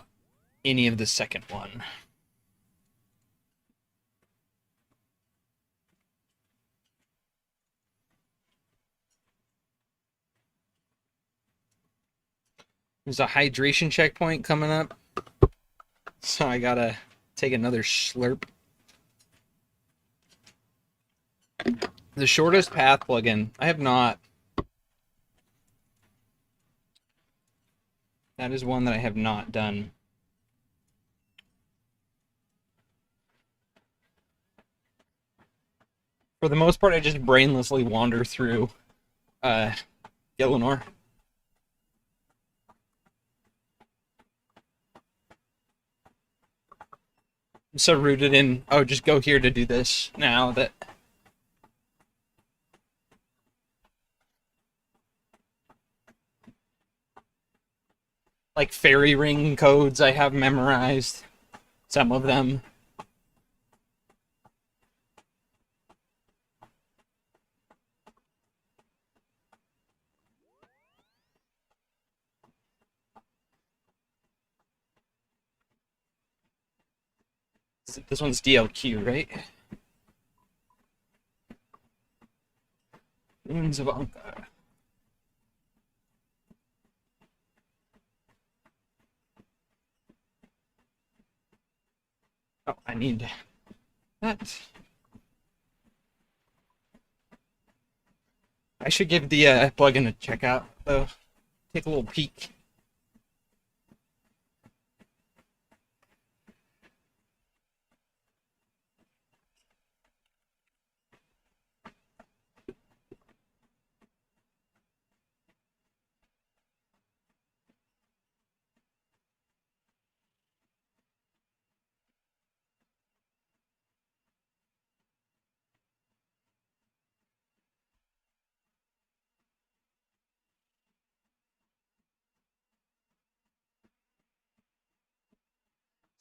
any of the second one. There's a hydration checkpoint coming up, so I gotta take another slurp. The shortest path plugin. I have not. That is one that I have not done. For the most part, I just brainlessly wander through Gielinor. I'm so rooted in, oh, just go here to do this now that... Like fairy ring codes I have memorized. Some of them. This one's DLQ, right? Ruins of Anka. Oh, I need that. I should give the plugin a check out, though. Take a little peek.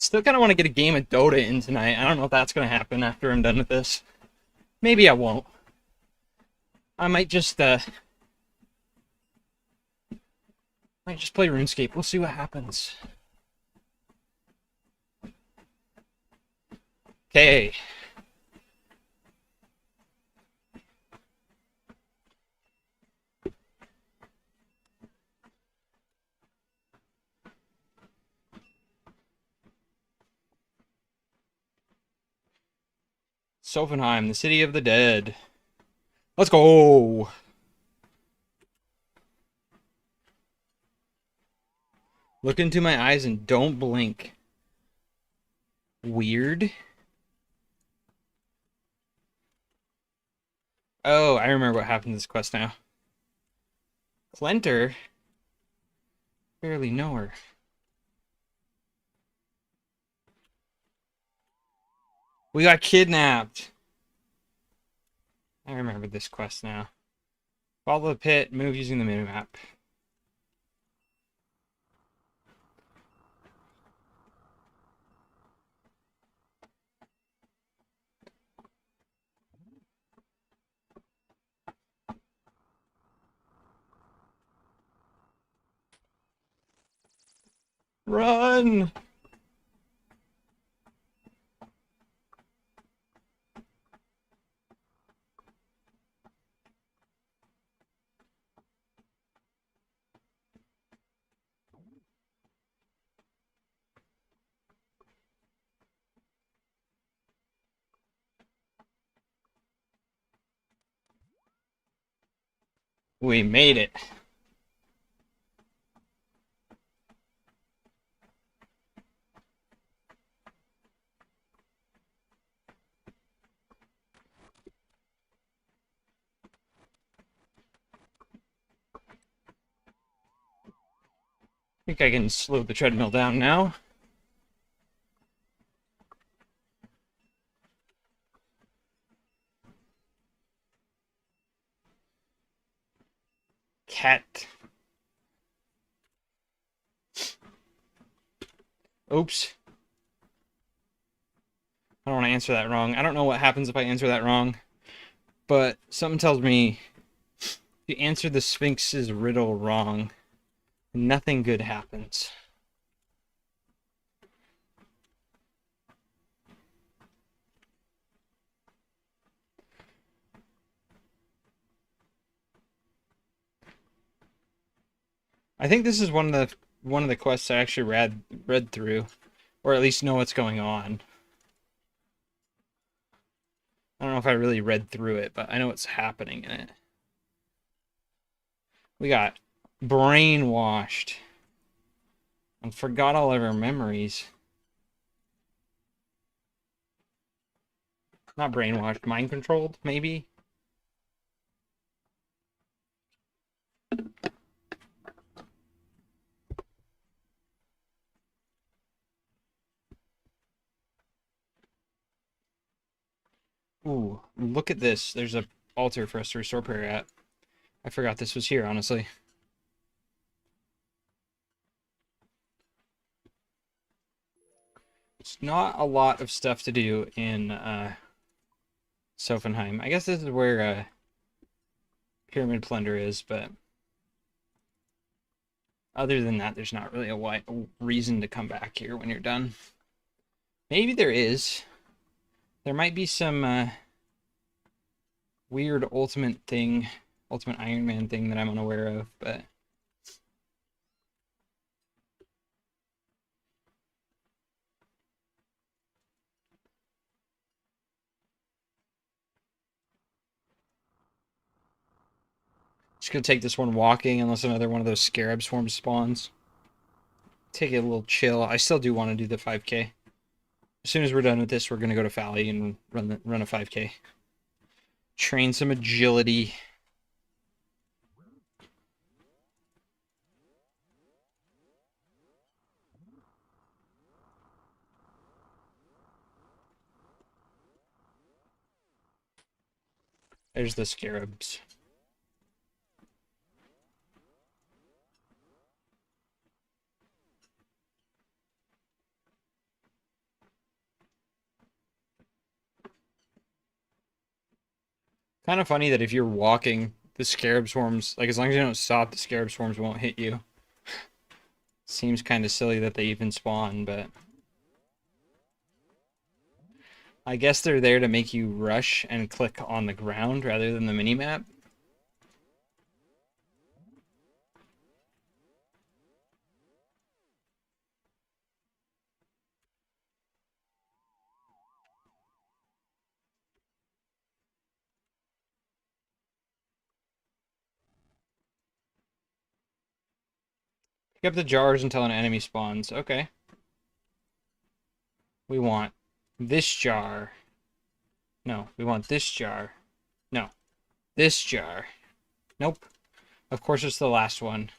Still kind of want to get a game of Dota in tonight. I don't know if that's going to happen after I'm done with this. Maybe I won't. I might just play RuneScape. We'll see what happens. Okay. Sophenheim, the city of the dead. Let's go! Look into my eyes and don't blink. Weird. Oh, I remember what happened to this quest now. Clenter? Barely know her. We got kidnapped. I remember this quest now. Follow the pit, move using the minimap. Run! We made it. I think I can slow the treadmill down now. Cat. Oops. I don't want to answer that wrong. I don't know what happens if I answer that wrong. But something tells me if you answer the Sphinx's riddle wrong, nothing good happens. I think this is one of the quests I actually read through, or at least know what's going on. I don't know if I really read through it, but I know what's happening in it. We got brainwashed and forgot all of our memories. Not brainwashed, mind controlled, maybe? Ooh, look at this. There's a altar for us to restore prayer at. I forgot this was here, honestly. It's not a lot of stuff to do in Sophenheim. I guess this is where Pyramid Plunder is, but other than that, there's not really a reason to come back here when you're done. Maybe there is. There might be some weird Ultimate Iron Man thing that I'm unaware of, but just gonna take this one walking unless another one of those scarab swarms spawns. Take it a little chill. I still do want to do the 5K. As soon as we're done with this, we're gonna go to Fally and run a 5K. Train some agility. There's the scarabs. Kind of funny that if you're walking, the scarab swarms, like as long as you don't stop, the scarab swarms won't hit you. Seems kind of silly that they even spawn, but I guess they're there to make you rush and click on the ground rather than the minimap. Pick up the jars until an enemy spawns. Okay. We want this jar. No, we want this jar. No, this jar. Nope. Of course it's the last one.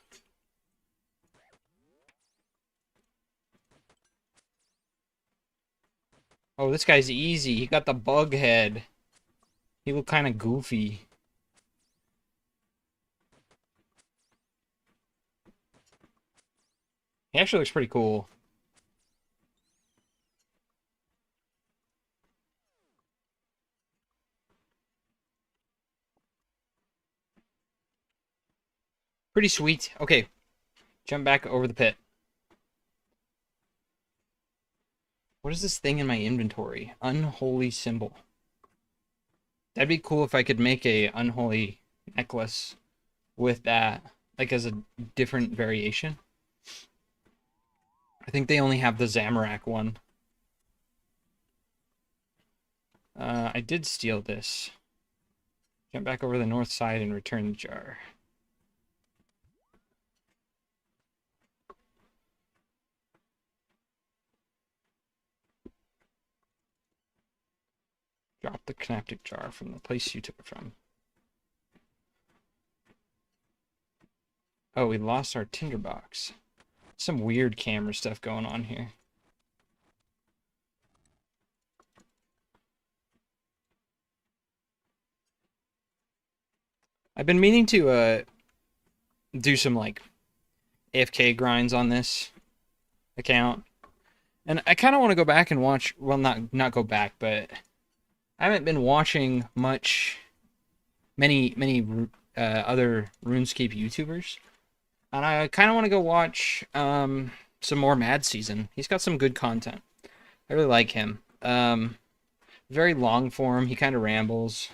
Oh, this guy's easy. He got the bug head. He looked kind of goofy. He actually looks pretty cool. Pretty sweet. Okay. Jump back over the pit. What is this thing in my inventory? Unholy symbol. That'd be cool if I could make a unholy necklace with that, like as a different variation. I think they only have the Zamorak one. I did steal this. Jump back over the north side and return the jar. Drop the connectic jar from the place you took it from. Oh, we lost our tinderbox. Some weird camera stuff going on here. I've been meaning to do some like AFK grinds on this account. And I kind of want to go back and watch, well, not go back, but I haven't been watching many other RuneScape YouTubers. And I kind of want to go watch some more Mad Season. He's got some good content. I really like him. Very long form. He kind of rambles,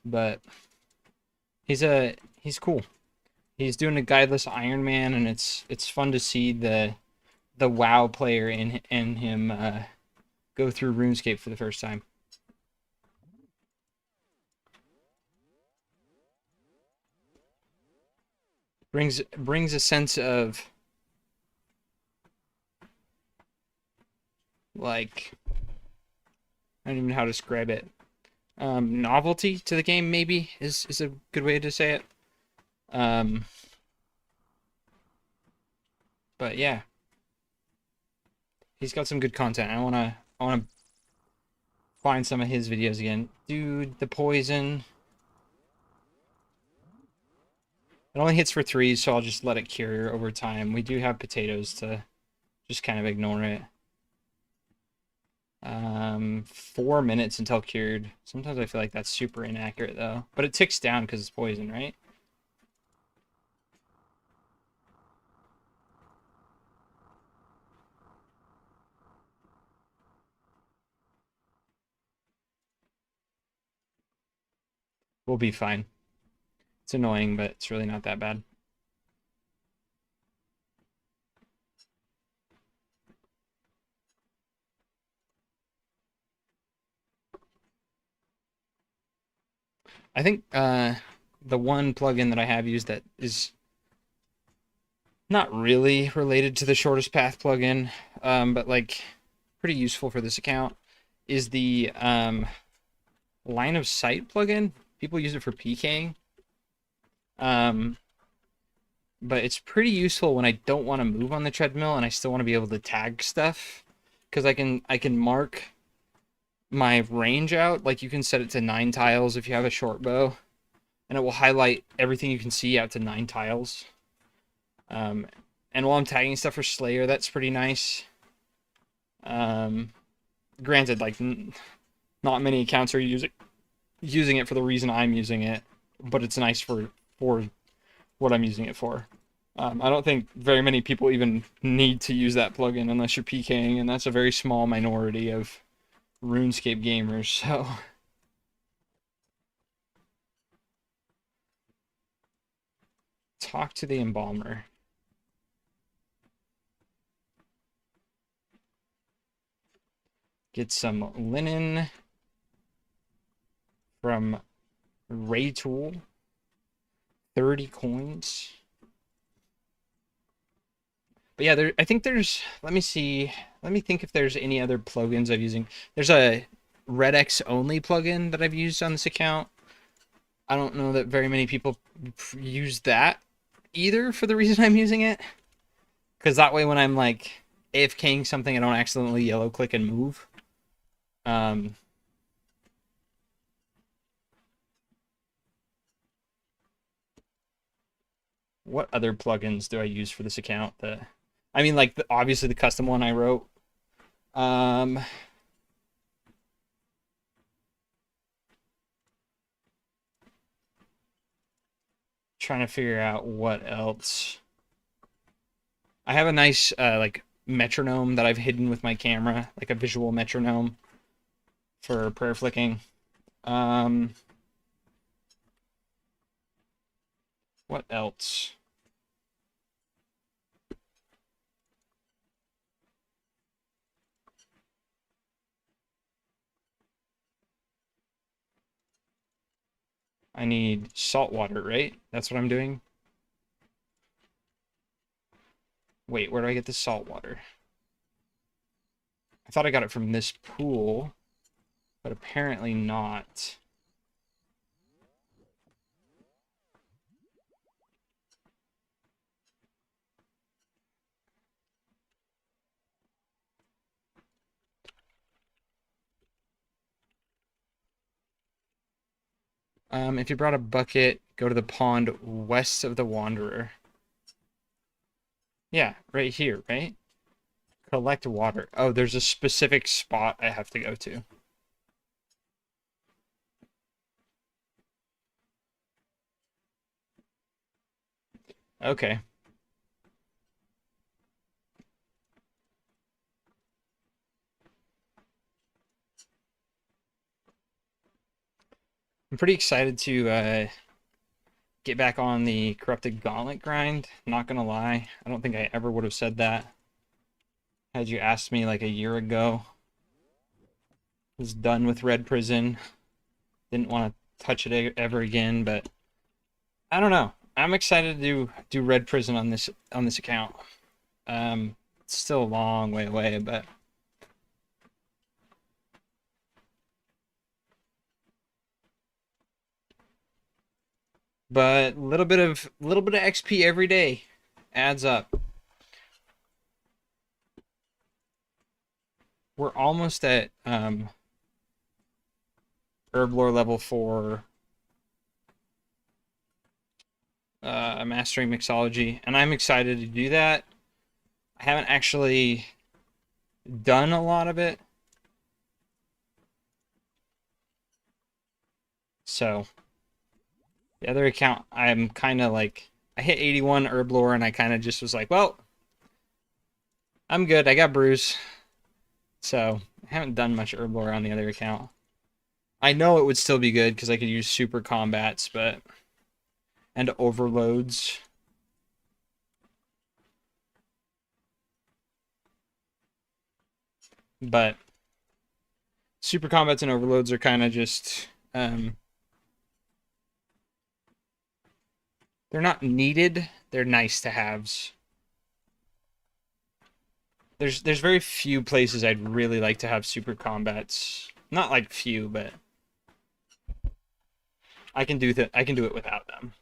but he's cool. He's doing a guideless Iron Man, and it's fun to see the WoW player in him go through RuneScape for the first time. brings a sense of like I don't even know how to describe it. Novelty to the game maybe is a good way to say it. Um, but yeah, he's got some good content. I wanna find some of his videos again. Dude, the poison. It only hits for 3, so I'll just let it cure over time. We do have potatoes to just kind of ignore it. 4 minutes until cured. Sometimes I feel like that's super inaccurate though. But it ticks down because it's poison, right? We'll be fine. It's annoying, but it's really not that bad. I think the one plugin that I have used that is not really related to the shortest path plugin, but like pretty useful for this account is the line of sight plugin. People use it for PKing. Um, but it's pretty useful when I don't want to move on the treadmill and I still want to be able to tag stuff because I can mark my range out. Like you can set it to 9 tiles if you have a short bow, and it will highlight everything you can see out to 9 tiles. And while I'm tagging stuff for Slayer, that's pretty nice. Granted, like not many accounts are using it for the reason I'm using it, but it's nice for what I'm using it for. I don't think very many people even need to use that plugin unless you're PKing, and that's a very small minority of RuneScape gamers. So talk to the embalmer. Get some linen from Ray Tool. 30 coins. But yeah, I think there's, let me see, let me think if there's any other plugins I'm using. There's a RedX only plugin that I've used on this account. I don't know that very many people use that either for the reason I'm using it. Because that way when I'm like AFKing something, I don't accidentally yellow click and move. What other plugins do I use for this account? I mean, like obviously the custom one I wrote. Trying to figure out what else. I have a nice like metronome that I've hidden with my camera, like a visual metronome for prayer flicking. What else? I need salt water, right? That's what I'm doing. Wait, where do I get the salt water? I thought I got it from this pool, but apparently not. If you brought a bucket, go to the pond west of the Wanderer. Yeah, right here, right? Collect water. Oh, there's a specific spot I have to go to. Okay. I'm pretty excited to get back on the Corrupted Gauntlet grind. Not gonna lie, I don't think I ever would have said that had you asked me like a year ago. Was done with Red Prison. Didn't want to touch it ever again, but I don't know. I'm excited to do Red Prison on this account. It's still a long way away, but a little bit of XP every day adds up. We're almost at herb lore level 4, mastering mixology, and I'm excited to do that. I haven't actually done a lot of it, so the other account I'm kind of like, I hit 81 herb lore and I kind of just was like, well, I'm good. I got Bruce, so I haven't done much herb lore on the other account. I know it would still be good because I could use super combats, but and overloads. But super combats and overloads are kind of just they're not needed, they're nice to haves. There's very few places I'd really like to have super combats. Not like few, but I can do it without them.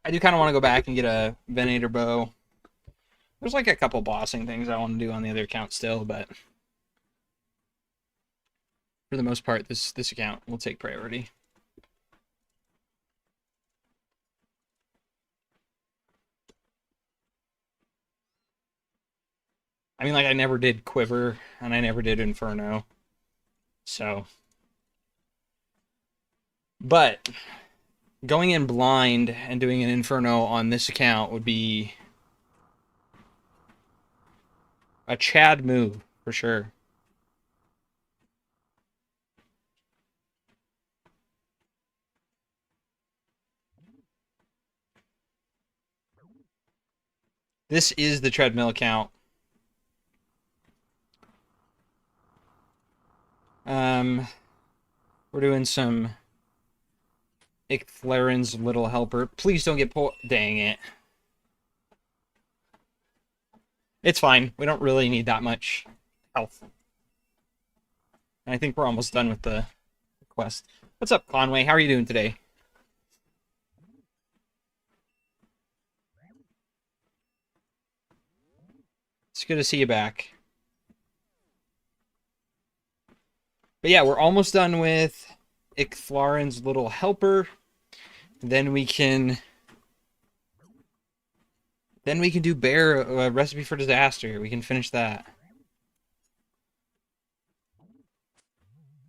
I do kind of want to go back and get a Venator bow. There's like a couple bossing things I want to do on the other account still, but for the most part, this account will take priority. I mean, like, I never did Quiver, and I never did Inferno. So. But going in blind and doing an Inferno on this account would be a Chad move, for sure. This is the Treadmill account. We're doing some Icthlarin's Little Helper. Please don't get dang it. It's fine. We don't really need that much health. And I think we're almost done with the quest. What's up, Conway? How are you doing today? It's good to see you back. But yeah, we're almost done with Icthlarin's Little Helper. Then we can do Bear Recipe for Disaster. We can finish that.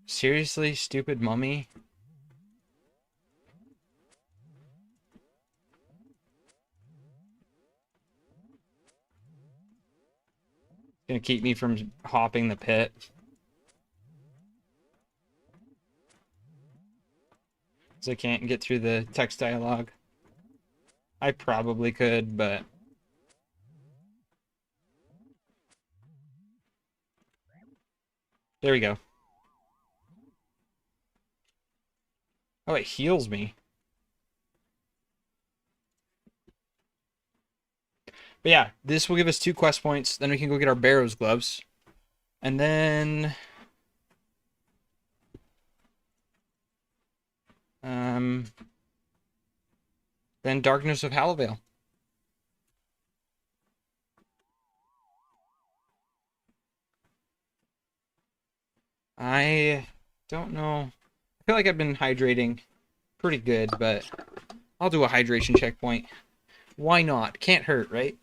Seriously, stupid mummy? Gonna keep me from hopping the pit. Because I can't get through the text dialogue. I probably could, but there we go. Oh, it heals me. But yeah, this will give us 2 quest points. Then we can go get our Barrow's gloves. And then Darkness of Hallavale. I don't know. I feel like I've been hydrating pretty good, but I'll do a hydration checkpoint. Why not? Can't hurt, right?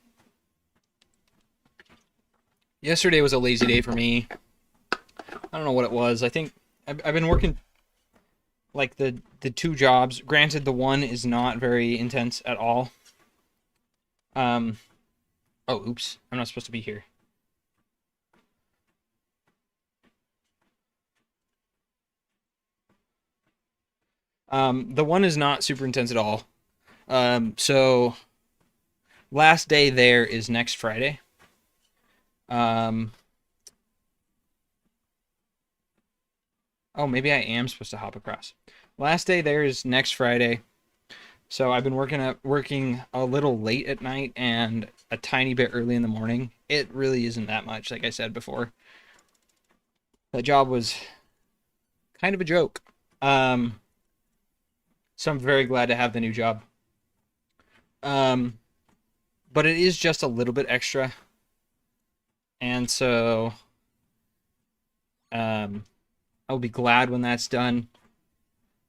Yesterday was a lazy day for me. I don't know what it was. I think I've been working like the 2 jobs. Granted, the one is not very intense at all. Oh, oops. I'm not supposed to be here. The one is not super intense at all. So last day there is next Friday. Oh, maybe I am supposed to hop across. Last day there is next Friday. So I've been working a little late at night and a tiny bit early in the morning. It really isn't that much, like I said before. That job was kind of a joke. Um, so I'm very glad to have the new job. Um, but it is just a little bit extra, and so I'll be glad when that's done.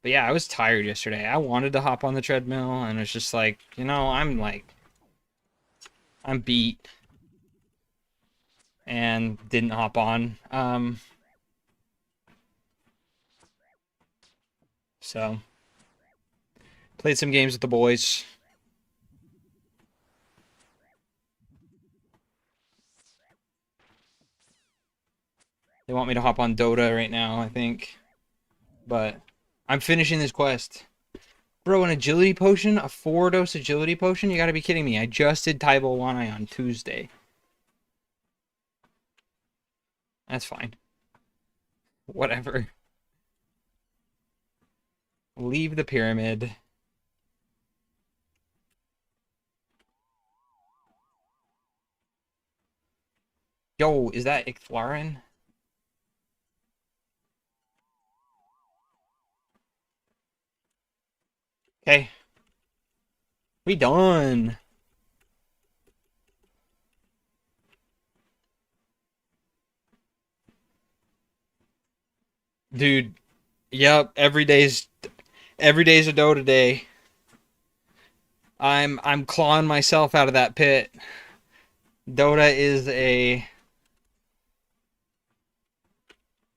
But yeah, I was tired yesterday. I wanted to hop on the treadmill, and it's just like, I'm beat and didn't hop on. So played some games with the boys. They want me to hop on Dota right now, I think. But I'm finishing this quest. Bro, an agility potion? A 4-dose agility potion? You gotta be kidding me. I just did Taibo Wanai on Tuesday. That's fine. Whatever. Leave the pyramid. Yo, is that Icthlarin? Okay. We done. Dude, yep, every day's a Dota day. I'm clawing myself out of that pit. Dota is a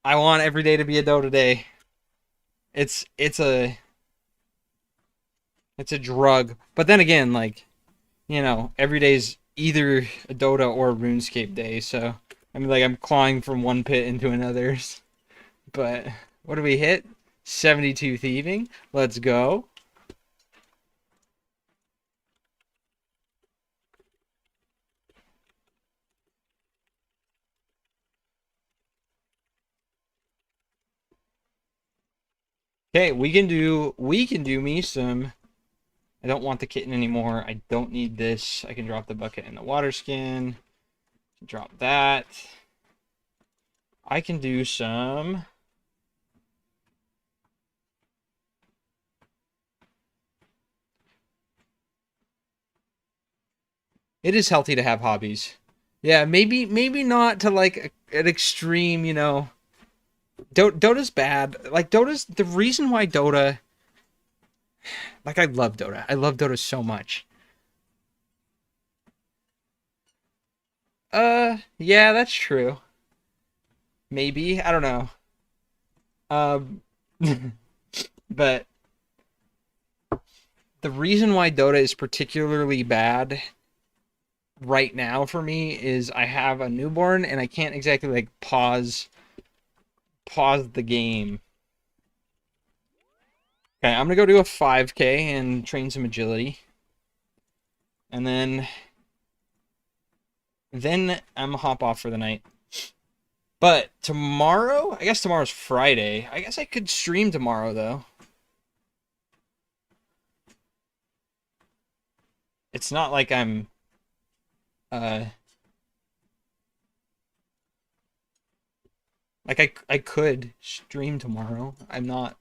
I want every day to be a Dota day. It's it's a it's a drug. But then again, like, every day's either a Dota or a RuneScape day, so I mean, like, I'm clawing from one pit into another's. But what do we hit? 72 thieving. Let's go. Okay, we can do me some. I don't want the kitten anymore. I don't need this. I can drop the bucket in the water skin. Drop that. I can do some. It is healthy to have hobbies. Yeah, maybe not to like an extreme, Dota's bad. Like Dota's the reason why Dota. Like I love Dota. I love Dota so much. Yeah, that's true. Maybe I don't know. Um, but the reason why Dota is particularly bad right now for me is I have a newborn and I can't exactly like pause the game. Okay, I'm gonna go do a 5K and train some agility, and then I'm gonna hop off for the night. But tomorrow, I guess tomorrow's Friday. I guess I could stream tomorrow though. It's not like I'm uh like I could stream tomorrow. I'm not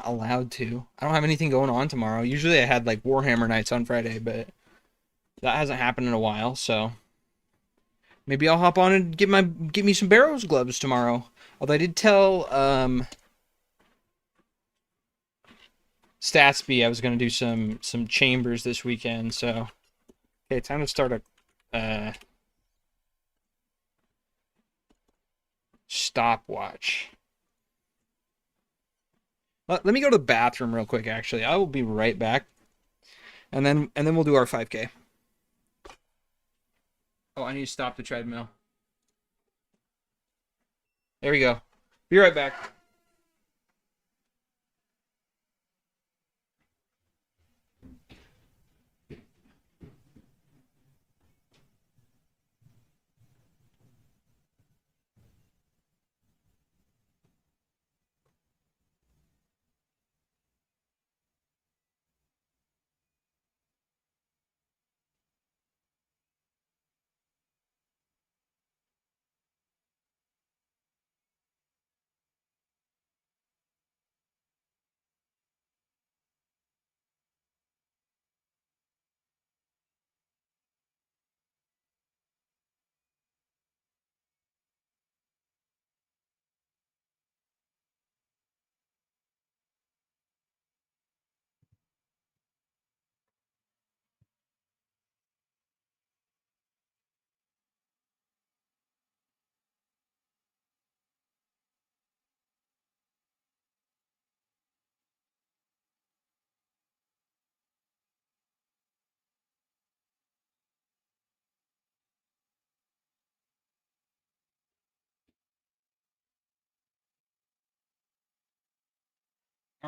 allowed to. I don't have anything going on tomorrow. Usually I had like Warhammer nights on Friday, but that hasn't happened in a while, so maybe I'll hop on and get me some Barrows gloves tomorrow. Although I did tell Statsby I was gonna do some chambers this weekend, so okay, time to start a stopwatch. Let me go to the bathroom real quick. Actually, I will be right back, and then we'll do our 5K. Oh, I need to stop the treadmill. There we go. Be right back.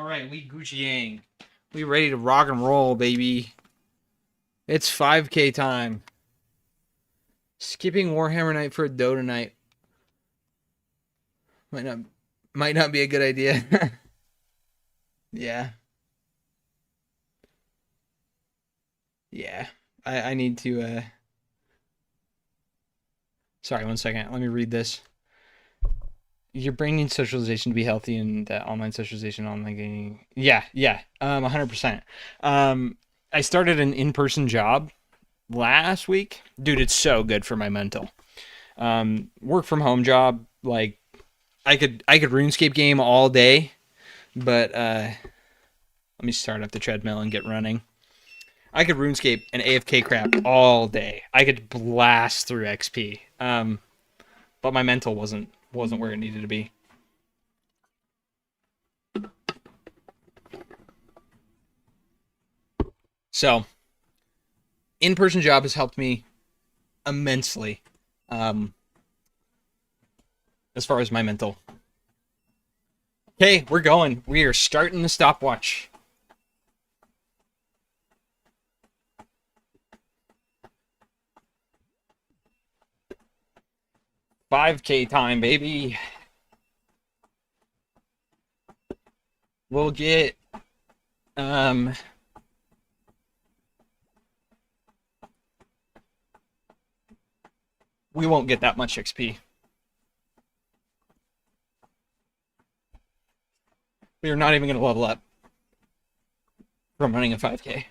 All right, we Gucci Yang. We ready to rock and roll, baby. It's 5K time. Skipping Warhammer Night for a dough tonight might not might not be a good idea. Yeah. Yeah. I need to sorry, one second. Let me read this. Your brain needs socialization to be healthy, and that online socialization, online gaming. Yeah, yeah. 100%. I started an in-person job last week. Dude, it's so good for my mental. Work from home job, like I could RuneScape game all day, but let me start up the treadmill and get running. I could RuneScape and AFK crap all day. I could blast through XP. But my mental wasn't where it needed to be. So, in-person job has helped me immensely, um, as far as my mental. Okay, we're going. We are starting the stopwatch. $5K time, baby. We'll get um we won't get that much XP. We are not even going to level up from running a 5K.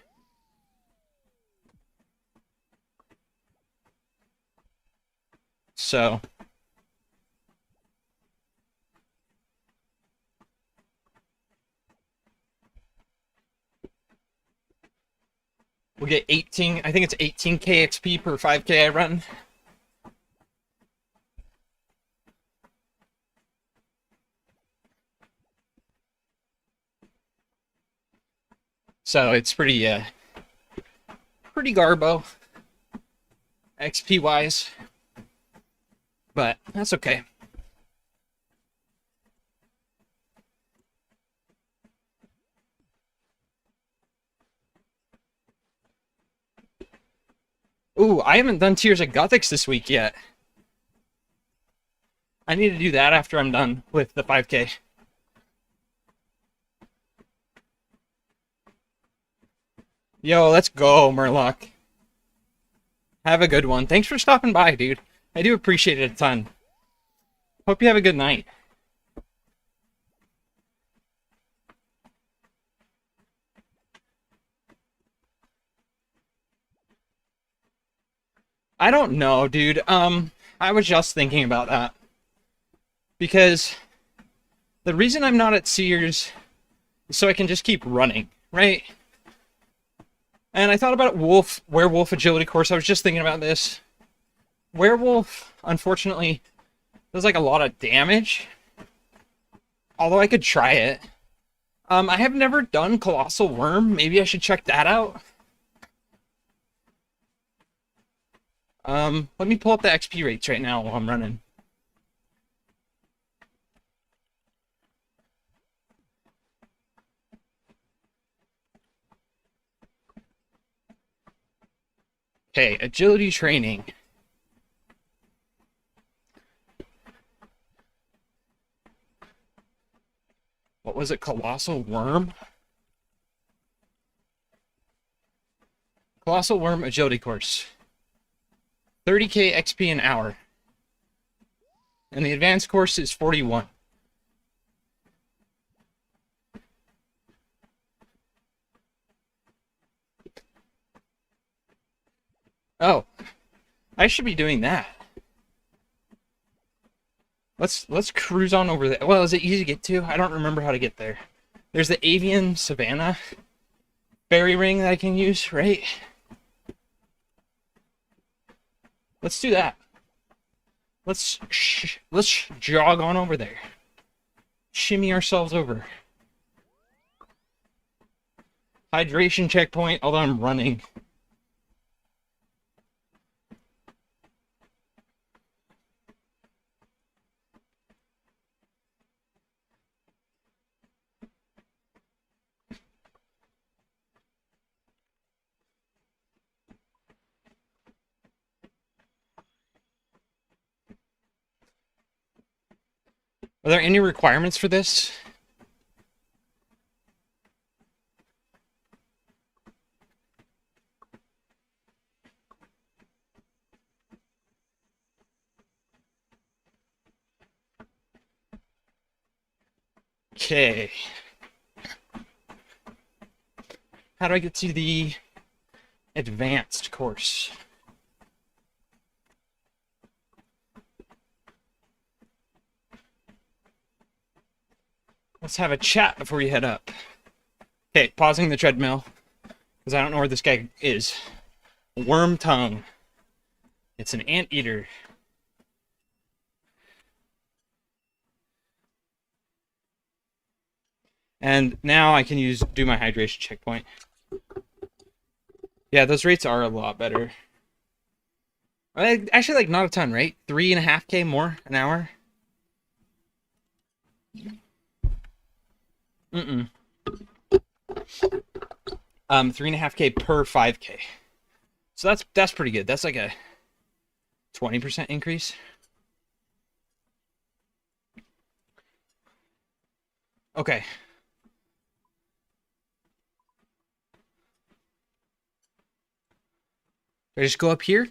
So we'll get 18, I think it's 18K XP per 5K I run. So it's pretty garbo XP wise, but that's okay. Ooh, I haven't done Tears of Gothics this week yet. I need to do that after I'm done with the 5K. Yo, let's go, Murloc. Have a good one. Thanks for stopping by, dude. I do appreciate it a ton. Hope you have a good night. I don't know, dude. I was just thinking about that. Because the reason I'm not at Sears is so I can just keep running, right? And I thought about werewolf agility course. I was just thinking about this. Werewolf, unfortunately, does like a lot of damage. Although I could try it. I have never done Colossal Worm. Maybe I should check that out. Let me pull up the XP rates right now while I'm running. Okay, agility training. What was it? Colossal Worm? Colossal Worm agility course. 30K XP an hour. And the advanced course is 41. Oh, I should be doing that. Let's cruise on over there. Well, is it easy to get to? I don't remember how to get there. There's the Avian Savannah fairy ring that I can use, right? Let's do that. Let's jog on over there. Shimmy ourselves over. Hydration checkpoint, although I'm running. Are there any requirements for this? Okay. How do I get to the advanced course? Let's have a chat before you head up. Okay, pausing the treadmill, because I don't know where this guy is. Worm tongue. It's an anteater. And now I can do my hydration checkpoint. Yeah, those rates are a lot better. Actually, like, not a ton, right? 3.5K more an hour? Mm-mm. 3.5K per 5K. So that's pretty good. That's like a 20% increase. Okay. Do I just go up here?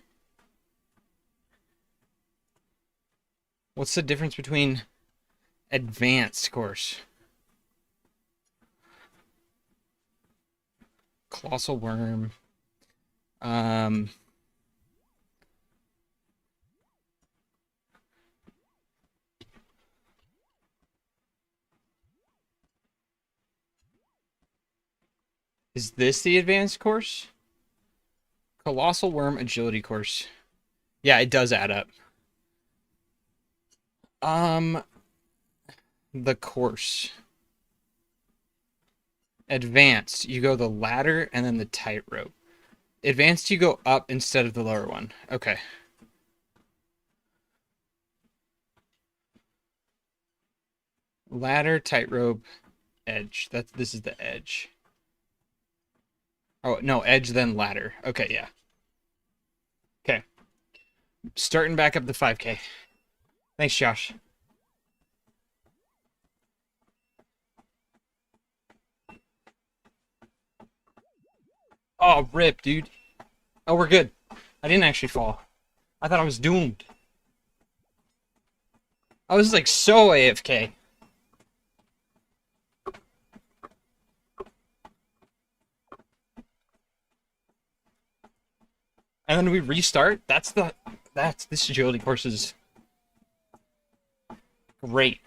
What's the difference between advanced course? Colossal worm. Is this the advanced course? Colossal worm agility course. Yeah, it does add up. The course. Advanced, you go the ladder and then the tightrope. Advanced, you go up instead of the lower one. Okay. Ladder, tightrope, edge. This is the edge. Oh, no, edge then ladder. Okay, yeah. Okay. Starting back up the 5K. Thanks, Josh. Oh, rip, dude. Oh, we're good. I didn't actually fall. I thought I was doomed. I was like so AFK. And then we restart. This agility course is great.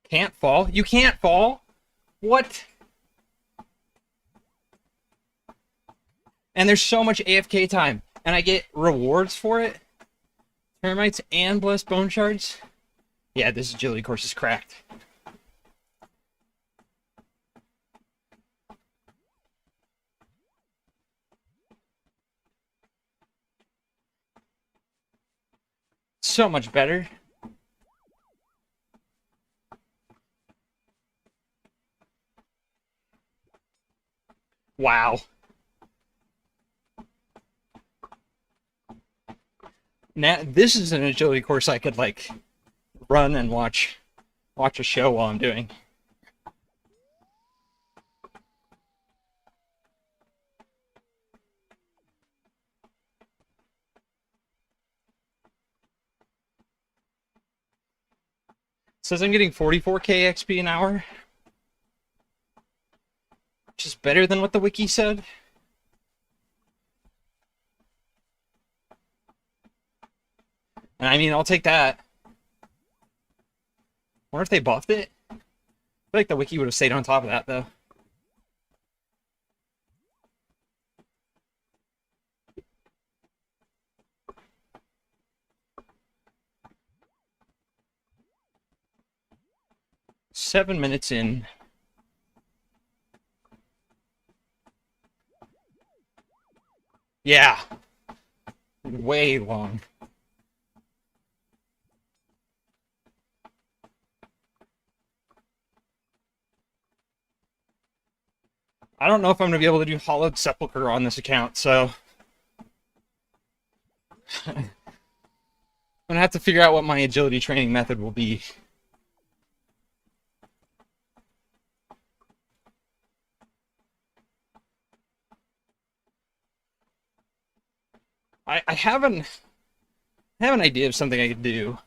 Can't fall? You can't fall? What? And there's so much AFK time. And I get rewards for it? Termites and blessed bone shards? Yeah, this agility course is cracked. So much better. Wow. Now this is an agility course I could like run and watch a show while I'm doing. Says I'm getting 44K XP an hour. Which is better than what the wiki said. And I mean, I'll take that. Wonder if they buffed it? I feel like the wiki would have stayed on top of that, though. Seven minutes in. Yeah. Way long. I don't know if I'm going to be able to do Hollowed Sepulchre on this account, so I'm going to have to figure out what my agility training method will be. I have an idea of something I could do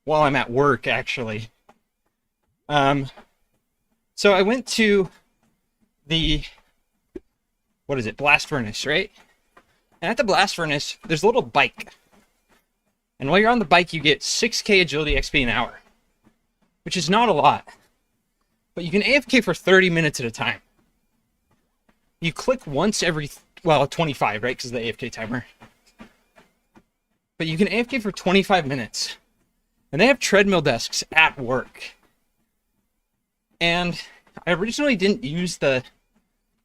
while I'm at work, actually. So I went to the, what is it, blast furnace, right? And at the blast furnace, there's a little bike. And while you're on the bike, you get 6k agility XP an hour, which is not a lot. But you can AFK for 30 minutes at a time. You click once every, well, 25, right? Because of the AFK timer. But you can AFK for 25 minutes. And they have treadmill desks at work. And I originally didn't use the,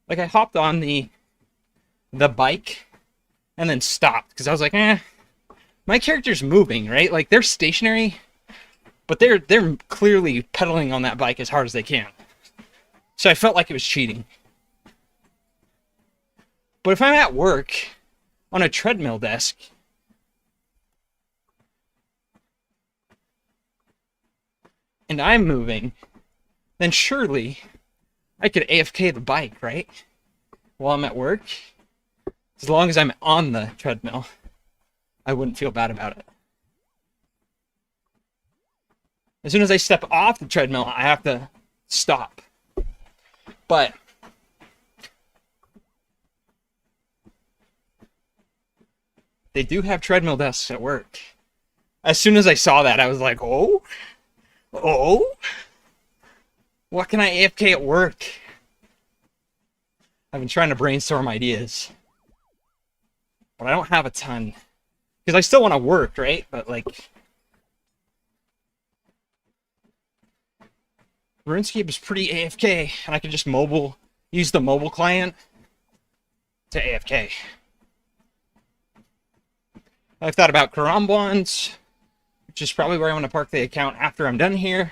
like I hopped on the bike and then stopped because I was like, my character's moving, right? Like they're stationary, but they're clearly pedaling on that bike as hard as they can. So I felt like it was cheating. But if I'm at work on a treadmill desk, and I'm moving, then surely I could AFK the bike, right? While I'm at work. As long as I'm on the treadmill, I wouldn't feel bad about it. As soon as I step off the treadmill, I have to stop. But they do have treadmill desks at work. As soon as I saw that, I was like, oh? What can I AFK at work? I've been trying to brainstorm ideas. But I don't have a ton. Because I still want to work, right? But like, RuneScape is pretty AFK, and I can just use the mobile client to AFK. I've thought about Karambwans, which is probably where I want to park the account after I'm done here.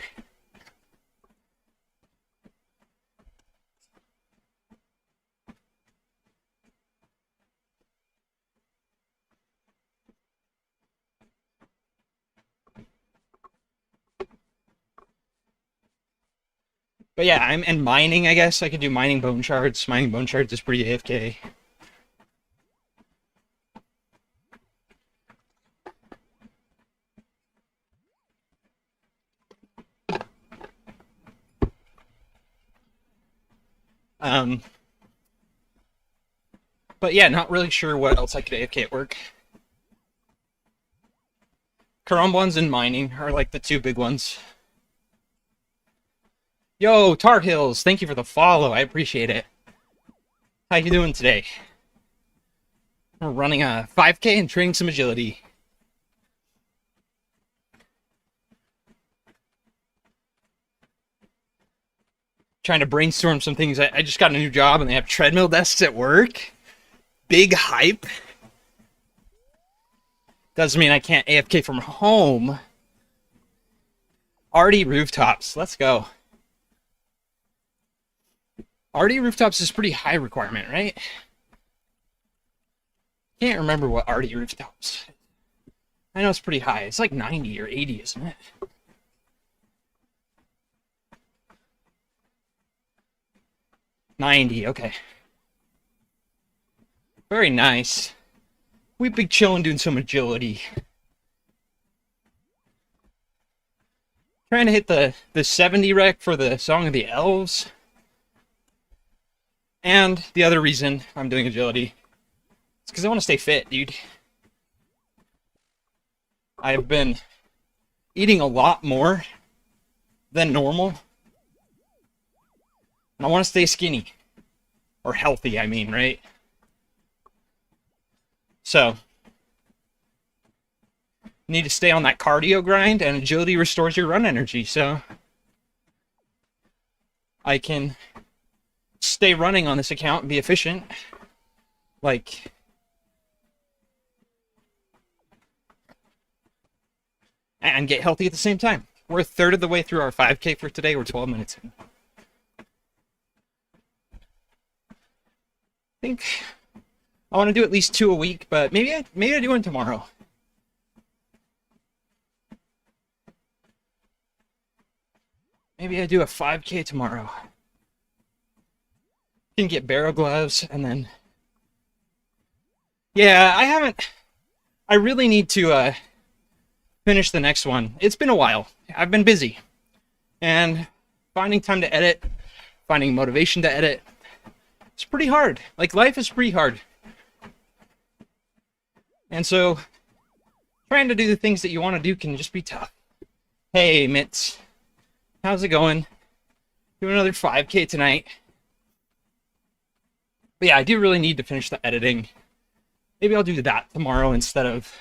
But yeah, and mining, I guess. I could do mining bone shards. Mining bone shards is pretty AFK. But yeah, not really sure what else I could AFK at work. Karambwans and mining are like the two big ones. Yo, Tar Heels, thank you for the follow. I appreciate it. How you doing today? We're running a 5K and training some agility. Trying to brainstorm some things. I just got a new job and they have treadmill desks at work. Big hype. Doesn't mean I can't AFK from home. RD rooftops. Let's go. RD rooftops is pretty high requirement, right? Can't remember what RD rooftops. I know it's pretty high. It's like 90 or 80, isn't it? $90, okay. Very nice. We've been chilling doing some agility. Trying to hit the 70 rec for the Song of the Elves. And the other reason I'm doing agility is because I want to stay fit, dude. I've been eating a lot more than normal. And I want to stay skinny. Or healthy, I mean, right? So, you need to stay on that cardio grind, and agility restores your run energy, so I can stay running on this account and be efficient. Like, and get healthy at the same time. We're a third of the way through our 5K for today. We're 12 minutes in. think I want to do at least 2 a week, but maybe I do one tomorrow. Maybe I do a 5K tomorrow. Can get barrel gloves and then. Yeah, I really need to finish the next one. It's been a while. I've been busy. And finding time to edit, finding motivation to edit, it's pretty hard. Like, life is pretty hard. And so, trying to do the things that you want to do can just be tough. Hey, Mitz. How's it going? Do another 5K tonight. But yeah, I do really need to finish the editing. Maybe I'll do that tomorrow instead of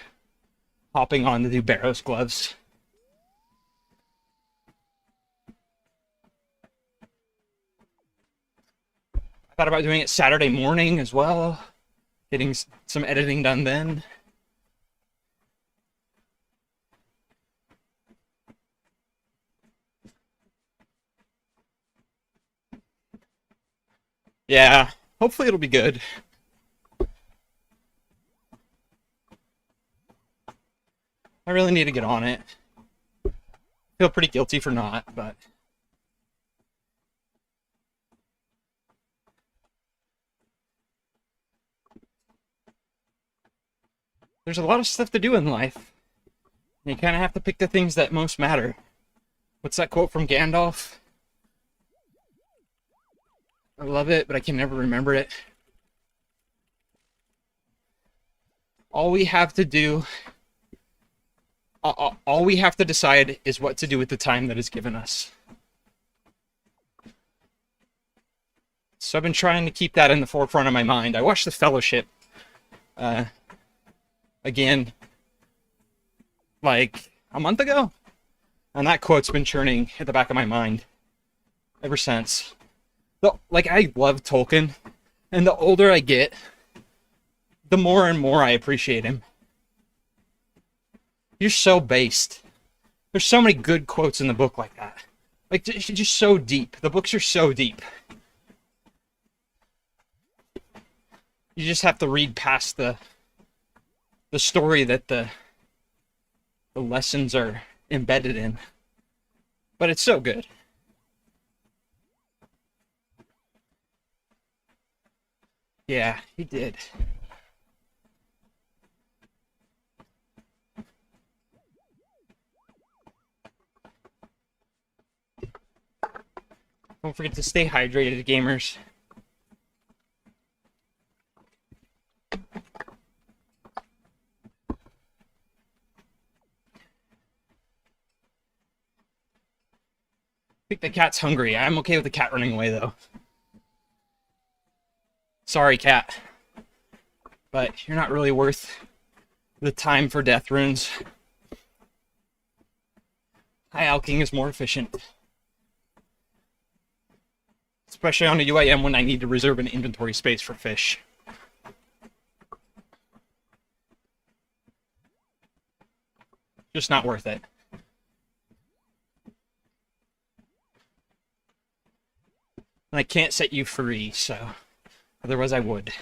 hopping on to do Barrows gloves. I thought about doing it Saturday morning as well. Getting some editing done then. Yeah, hopefully it'll be good. I really need to get on it. Feel pretty guilty for not, but there's a lot of stuff to do in life. You kind of have to pick the things that most matter. What's that quote from Gandalf? I love it, but I can never remember it. All we have to do, all we have to decide is what to do with the time that is given us. So I've been trying to keep that in the forefront of my mind. I watched The Fellowship again like a month ago, and that quote's been churning at the back of my mind ever since. Like, I love Tolkien, and the older I get, the more and more I appreciate him. You're so based. There's so many good quotes in the book like that. Like, just so deep. The books are so deep. You just have to read past the story that the lessons are embedded in. But it's so good. Yeah, he did. Don't forget to stay hydrated, gamers. I think the cat's hungry. I'm okay with the cat running away, though. Sorry, cat. But you're not really worth the time for death runes. High alking is more efficient. Especially on a UIM when I need to reserve an inventory space for fish. Just not worth it. And I can't set you free, so otherwise I would.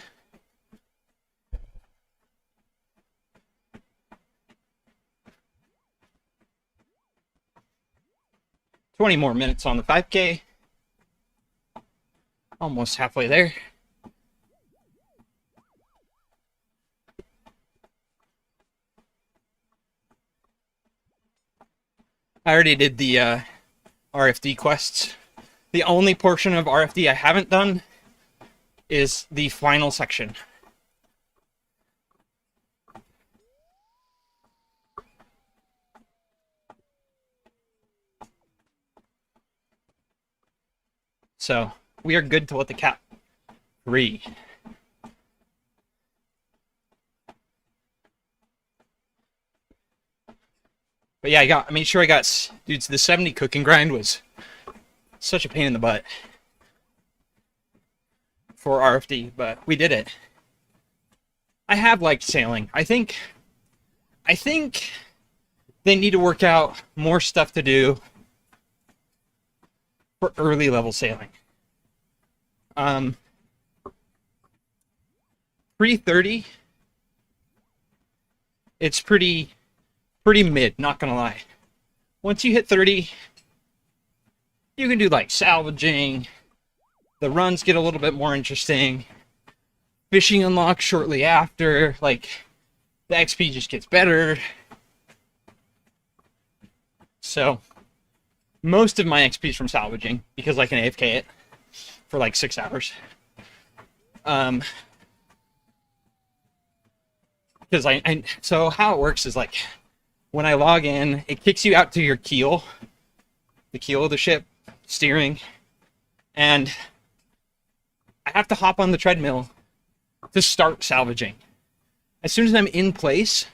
$20 more minutes on the 5K. Almost halfway there. I already did the RFD quests. The only portion of RFD I haven't done is the final section. So we are good to let the cat free. But yeah, I made sure I got, dude, the 70 cooking grind was such a pain in the butt for RFD, but we did it. I have liked sailing. I think they need to work out more stuff to do for early level sailing. Pre-30, it's pretty mid, not gonna lie. Once you hit 30, you can do like salvaging. The runs get a little bit more interesting. Fishing unlocks shortly after. Like, the XP just gets better. So, most of my XP is from salvaging because I can AFK it for like 6 hours. Because so how it works is like when I log in, it kicks you out to your keel, the keel of the ship, steering, and I have to hop on the treadmill to start salvaging. As soon as I'm in place,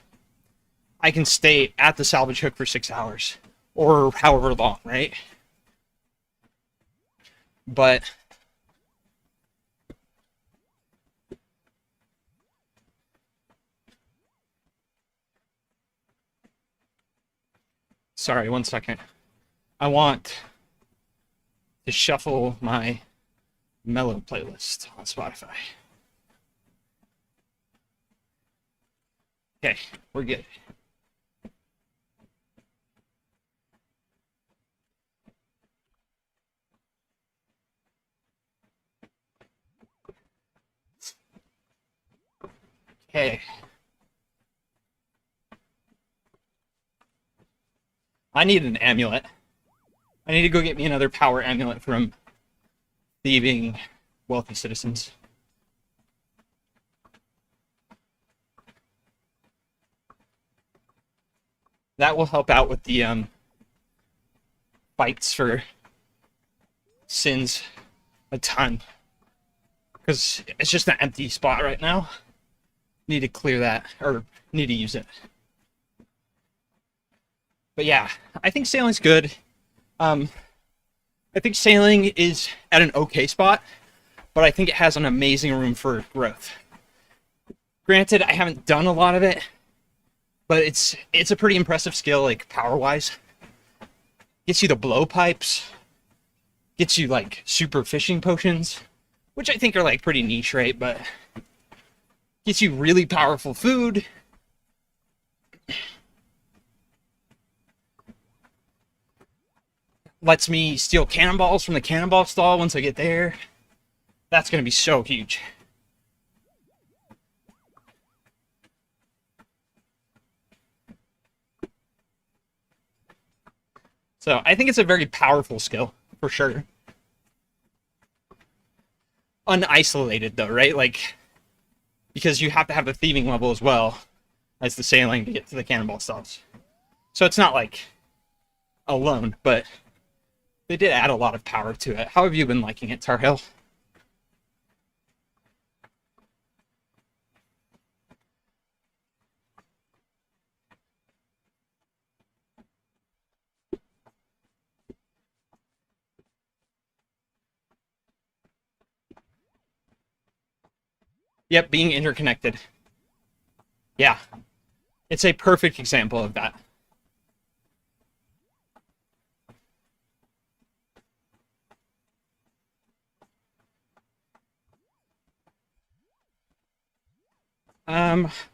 I can stay at the salvage hook for 6 hours or however long, right? But sorry, 1 second. I want to shuffle my mellow playlist on Spotify. Okay, we're good. Okay. I need an amulet. I need to go get me another power amulet from thieving wealthy citizens. That will help out with the fights for sins a ton. Because it's just an empty spot right now. Need to clear that, or need to use it. But yeah, I think sailing's good. I think sailing is at an okay spot, but I think it has an amazing room for growth. Granted, I haven't done a lot of it, but it's a pretty impressive skill, like power-wise. Gets you the blowpipes, gets you like super fishing potions, which I think are like pretty niche, right? But gets you really powerful food. Lets me steal cannonballs from the cannonball stall once I get there. That's going to be so huge. So I think it's a very powerful skill, for sure. Unisolated though, right? Like, because you have to have the thieving level as well as the sailing to get to the cannonball stalls. So it's not like alone, but they did add a lot of power to it. How have you been liking it, Tar Heel? Yep, being interconnected. Yeah, it's a perfect example of that.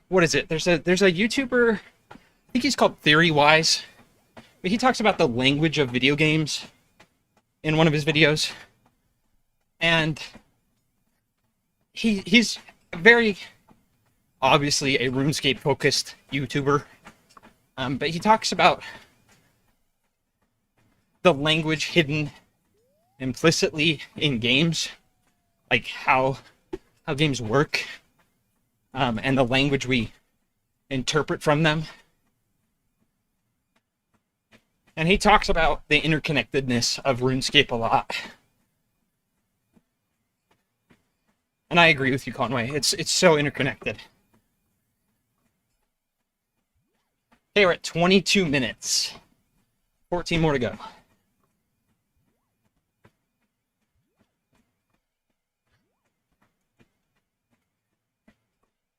What is it? There's a YouTuber, I think he's called Theory Wise, but he talks about the language of video games in one of his videos, and he's very obviously a RuneScape focused YouTuber, but he talks about the language hidden implicitly in games, like how games work, and the language we interpret from them. And he talks about the interconnectedness of RuneScape a lot. And I agree with you, Conway. It's so interconnected. Okay, we're at 22 minutes. 14 more to go.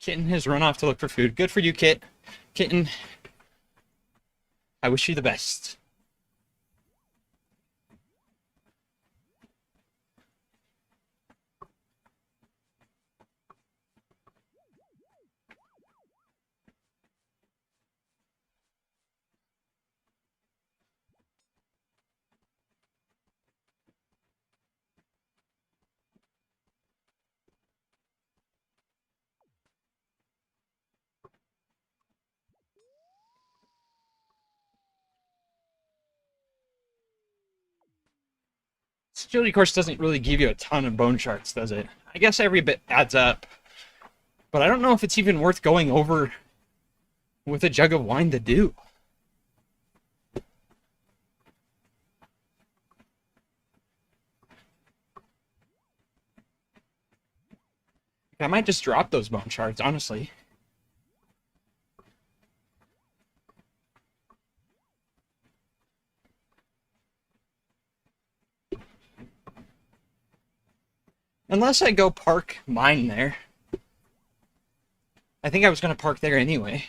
Kitten has run off to look for food. Good for you, Kit. Kitten, I wish you the best. agility course doesn't really give you a ton of bone charts, does it? I guess every bit adds up, but I don't know if it's even worth going over with a jug of wine to do. I might just drop those bone charts, honestly. Unless I go park mine there. I think I was going to park there anyway.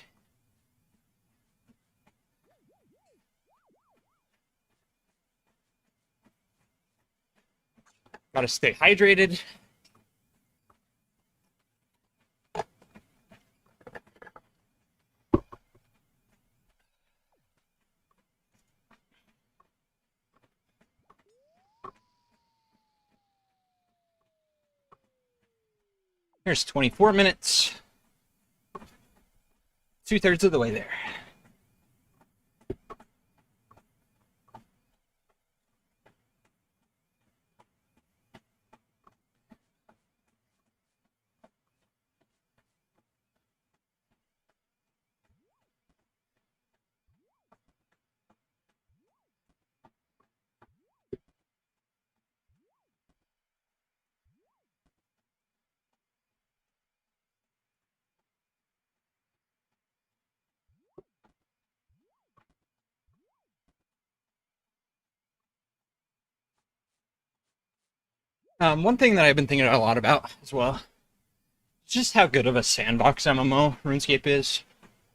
Gotta stay hydrated. Here's 24 minutes. 2/3 of the way there. One thing that I've been thinking a lot about as well is just how good of a sandbox MMO RuneScape is.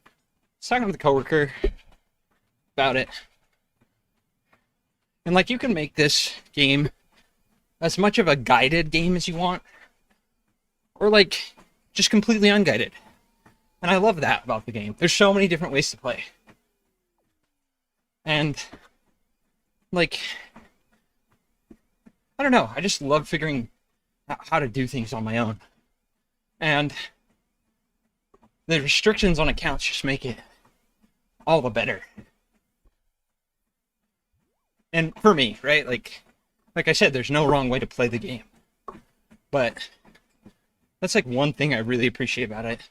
I was talking with a coworker about it. And like, you can make this game as much of a guided game as you want, or like just completely unguided. And I love that about the game. There's so many different ways to play. And like, I don't know, I just love figuring out how to do things on my own. And the restrictions on accounts just make it all the better. And for me, right? Like I said, there's no wrong way to play the game. But that's like one thing I really appreciate about it.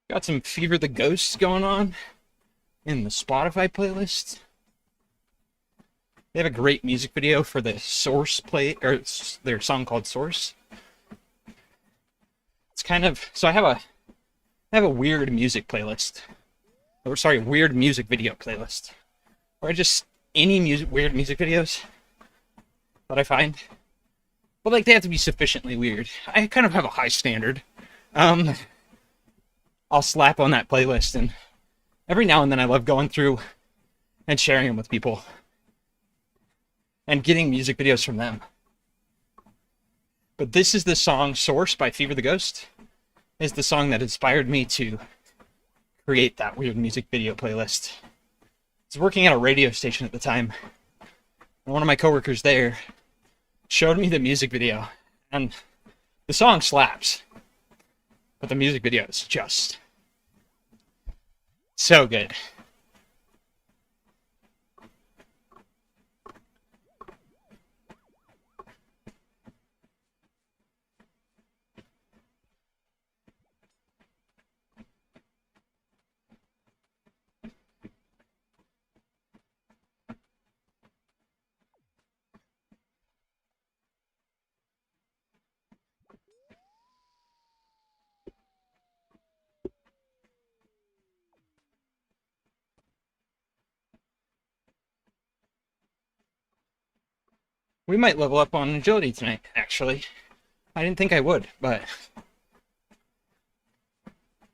Got some Fever the Ghosts going on in the Spotify playlist. They have a great music video for the Source play, or their song called Source. It's kind of, so I have a weird music playlist. Or sorry, weird music video playlist. Or just any weird music videos that I find. But like, they have to be sufficiently weird. I kind of have a high standard. I'll slap on that playlist, and every now and then I love going through and sharing them with people and getting music videos from them. But this is the song Source by Fever the Ghost. Is the song that inspired me to create that weird music video playlist. I was working at a radio station at the time, and one of my coworkers there showed me the music video, and the song slaps. But the music video is just so good. We might level up on agility tonight, actually. I didn't think I would, but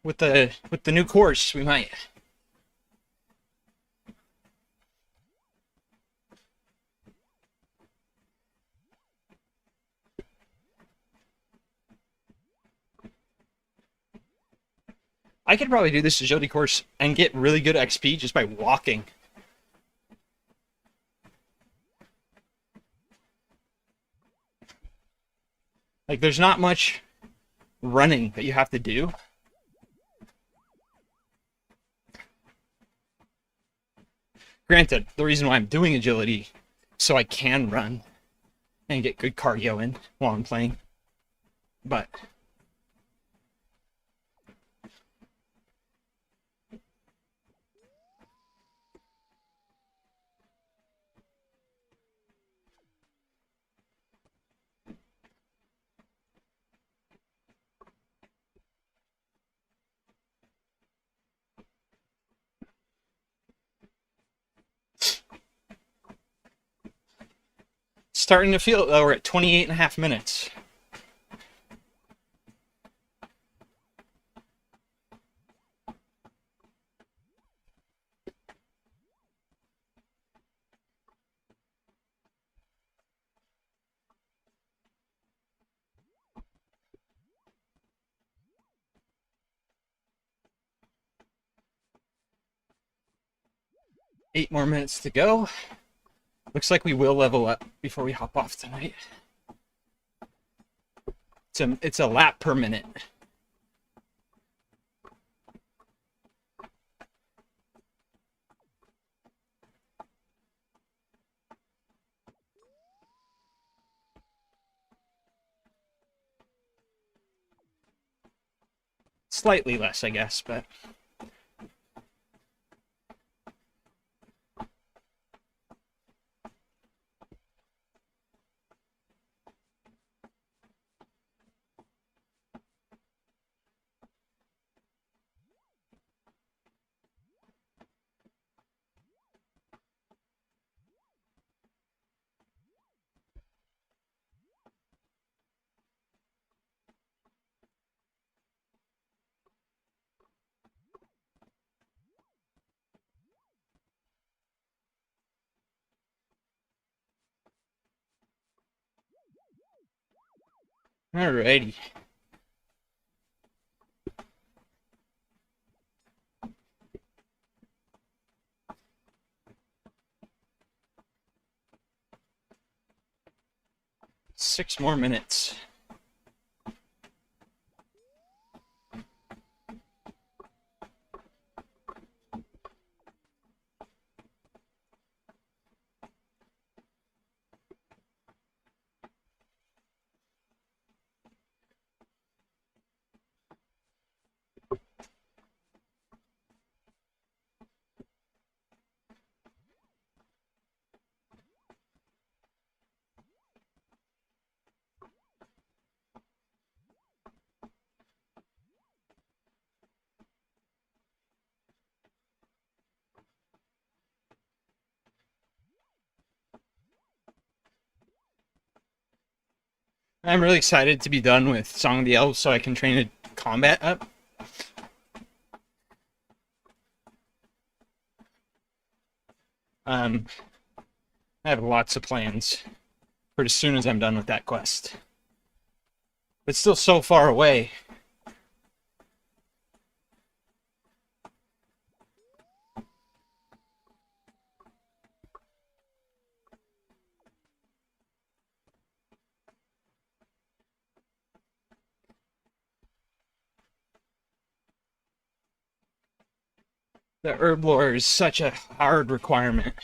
with the new course, we might. I could probably do this agility course and get really good XP just by walking. Like, there's not much running that you have to do. Granted, the reason why I'm doing agility so I can run and get good cardio in while I'm playing. But starting to feel, we're at 28 and a half minutes. Eight more minutes to go. Looks like we will level up before we hop off tonight. It's a lap per minute. Slightly less, I guess, but 'Alrighty. Six more minutes. I'm really excited to be done with Song of the Elves so I can train a combat up. I have lots of plans for as soon as I'm done with that quest. But still so far away. The herb lore is such a hard requirement.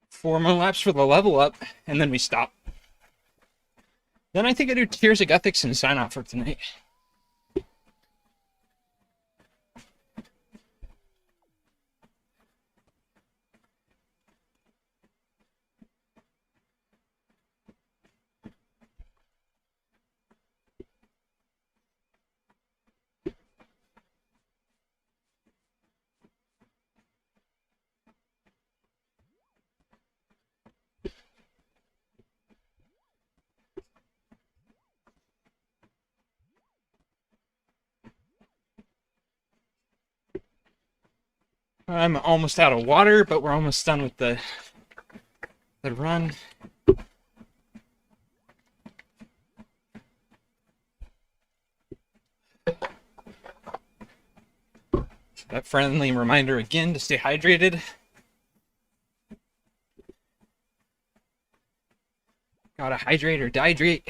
Four more laps for the level up, and then we stop. Then I think I do Tears of Ethics and sign off for tonight. I'm almost out of water, but we're almost done with the run. That friendly reminder again to stay hydrated. Gotta hydrate or dehydrate.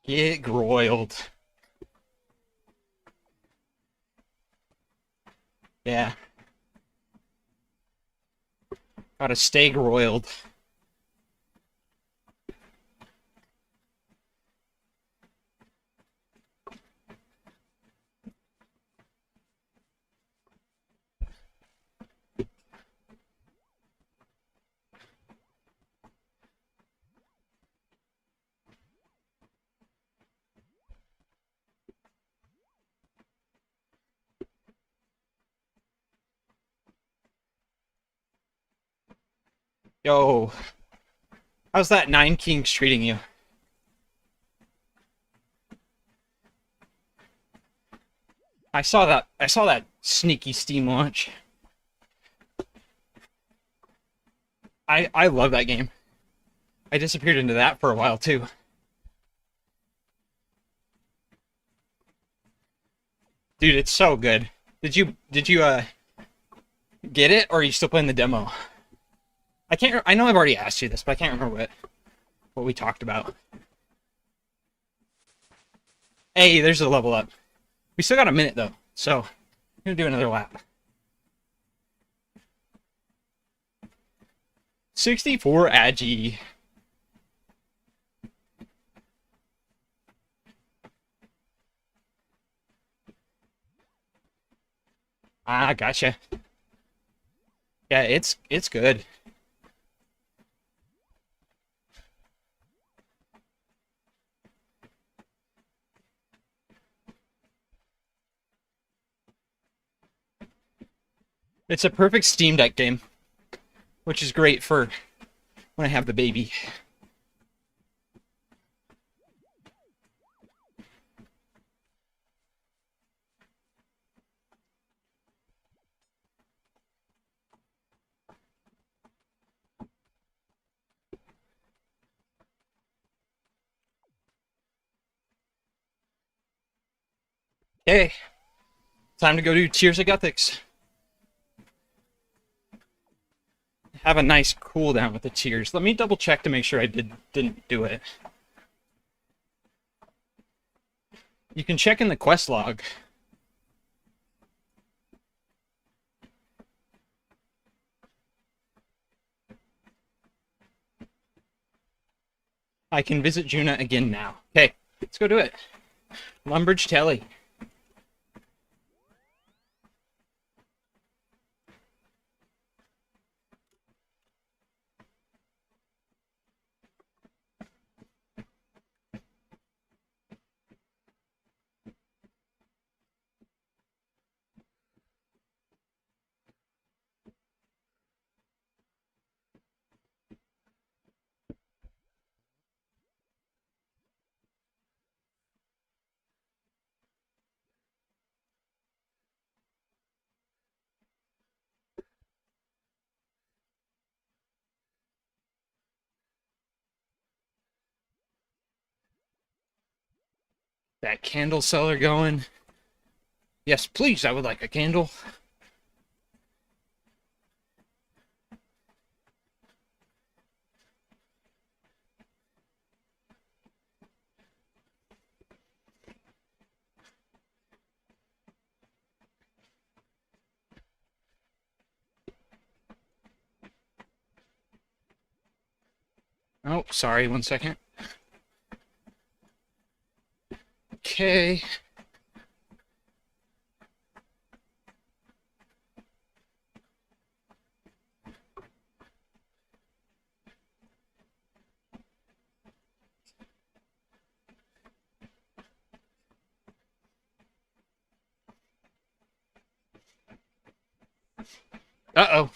Get groiled. Yeah. Gotta stay groiled. Yo, how's that Nine Kings treating you? I saw that sneaky Steam launch. I love that game. I disappeared into that for a while too. Dude, it's so good. Did you get it or are you still playing the demo? I know I've already asked you this, but I can't remember what we talked about. Hey, there's a level up. We still got a minute though, so I'm gonna do another lap. 64 Agi. Ah, gotcha. Yeah, it's good. It's a perfect Steam Deck game, which is great for when I have the baby. Okay, time to go do Tears of Gothics. Have a nice cool down with the tears. Let me double check to make sure I didn't do it. You can check in the quest log. I can visit Juna again now. Okay, let's go do it. Lumbridge Telly. That candle seller going. Yes, please, I would like a candle. Oh, sorry, 1 second. Okay. Uh-oh.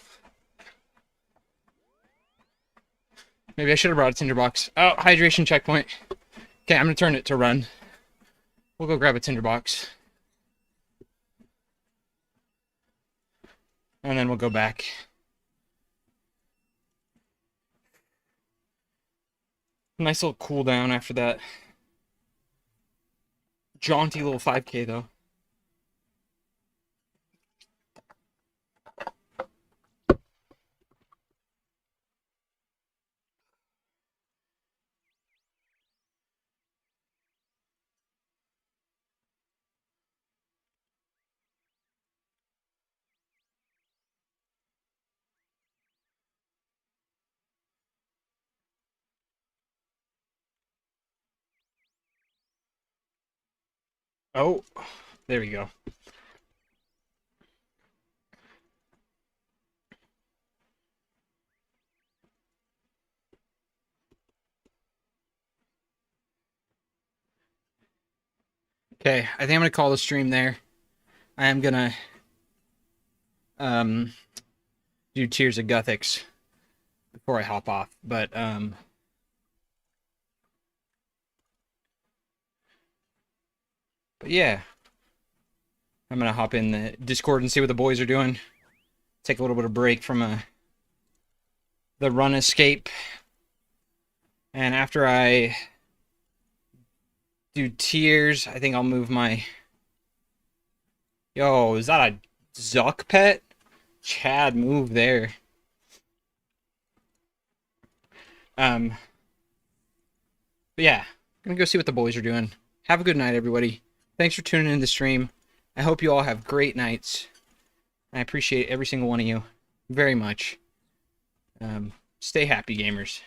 Maybe I should have brought a tinderbox. Oh, hydration checkpoint. Okay, I'm gonna turn it to run. We'll go grab a tinderbox. And then we'll go back. Nice little cool down after that. Jaunty little 5K though. Oh, there we go. Okay, I think I'm gonna call the stream there. I am gonna um do Tears of Guthics before I hop off, but yeah, I'm gonna hop in the Discord and see what the boys are doing. Take a little bit of break from the run escape, and after I do Tears, I think I'll move my. Yo, is that a Zuck pet? Chad, move there. But yeah, gonna go see what the boys are doing. Have a good night, everybody. Thanks for tuning in to the stream. I hope you all have great nights. I appreciate every single one of you very much. Stay happy, gamers.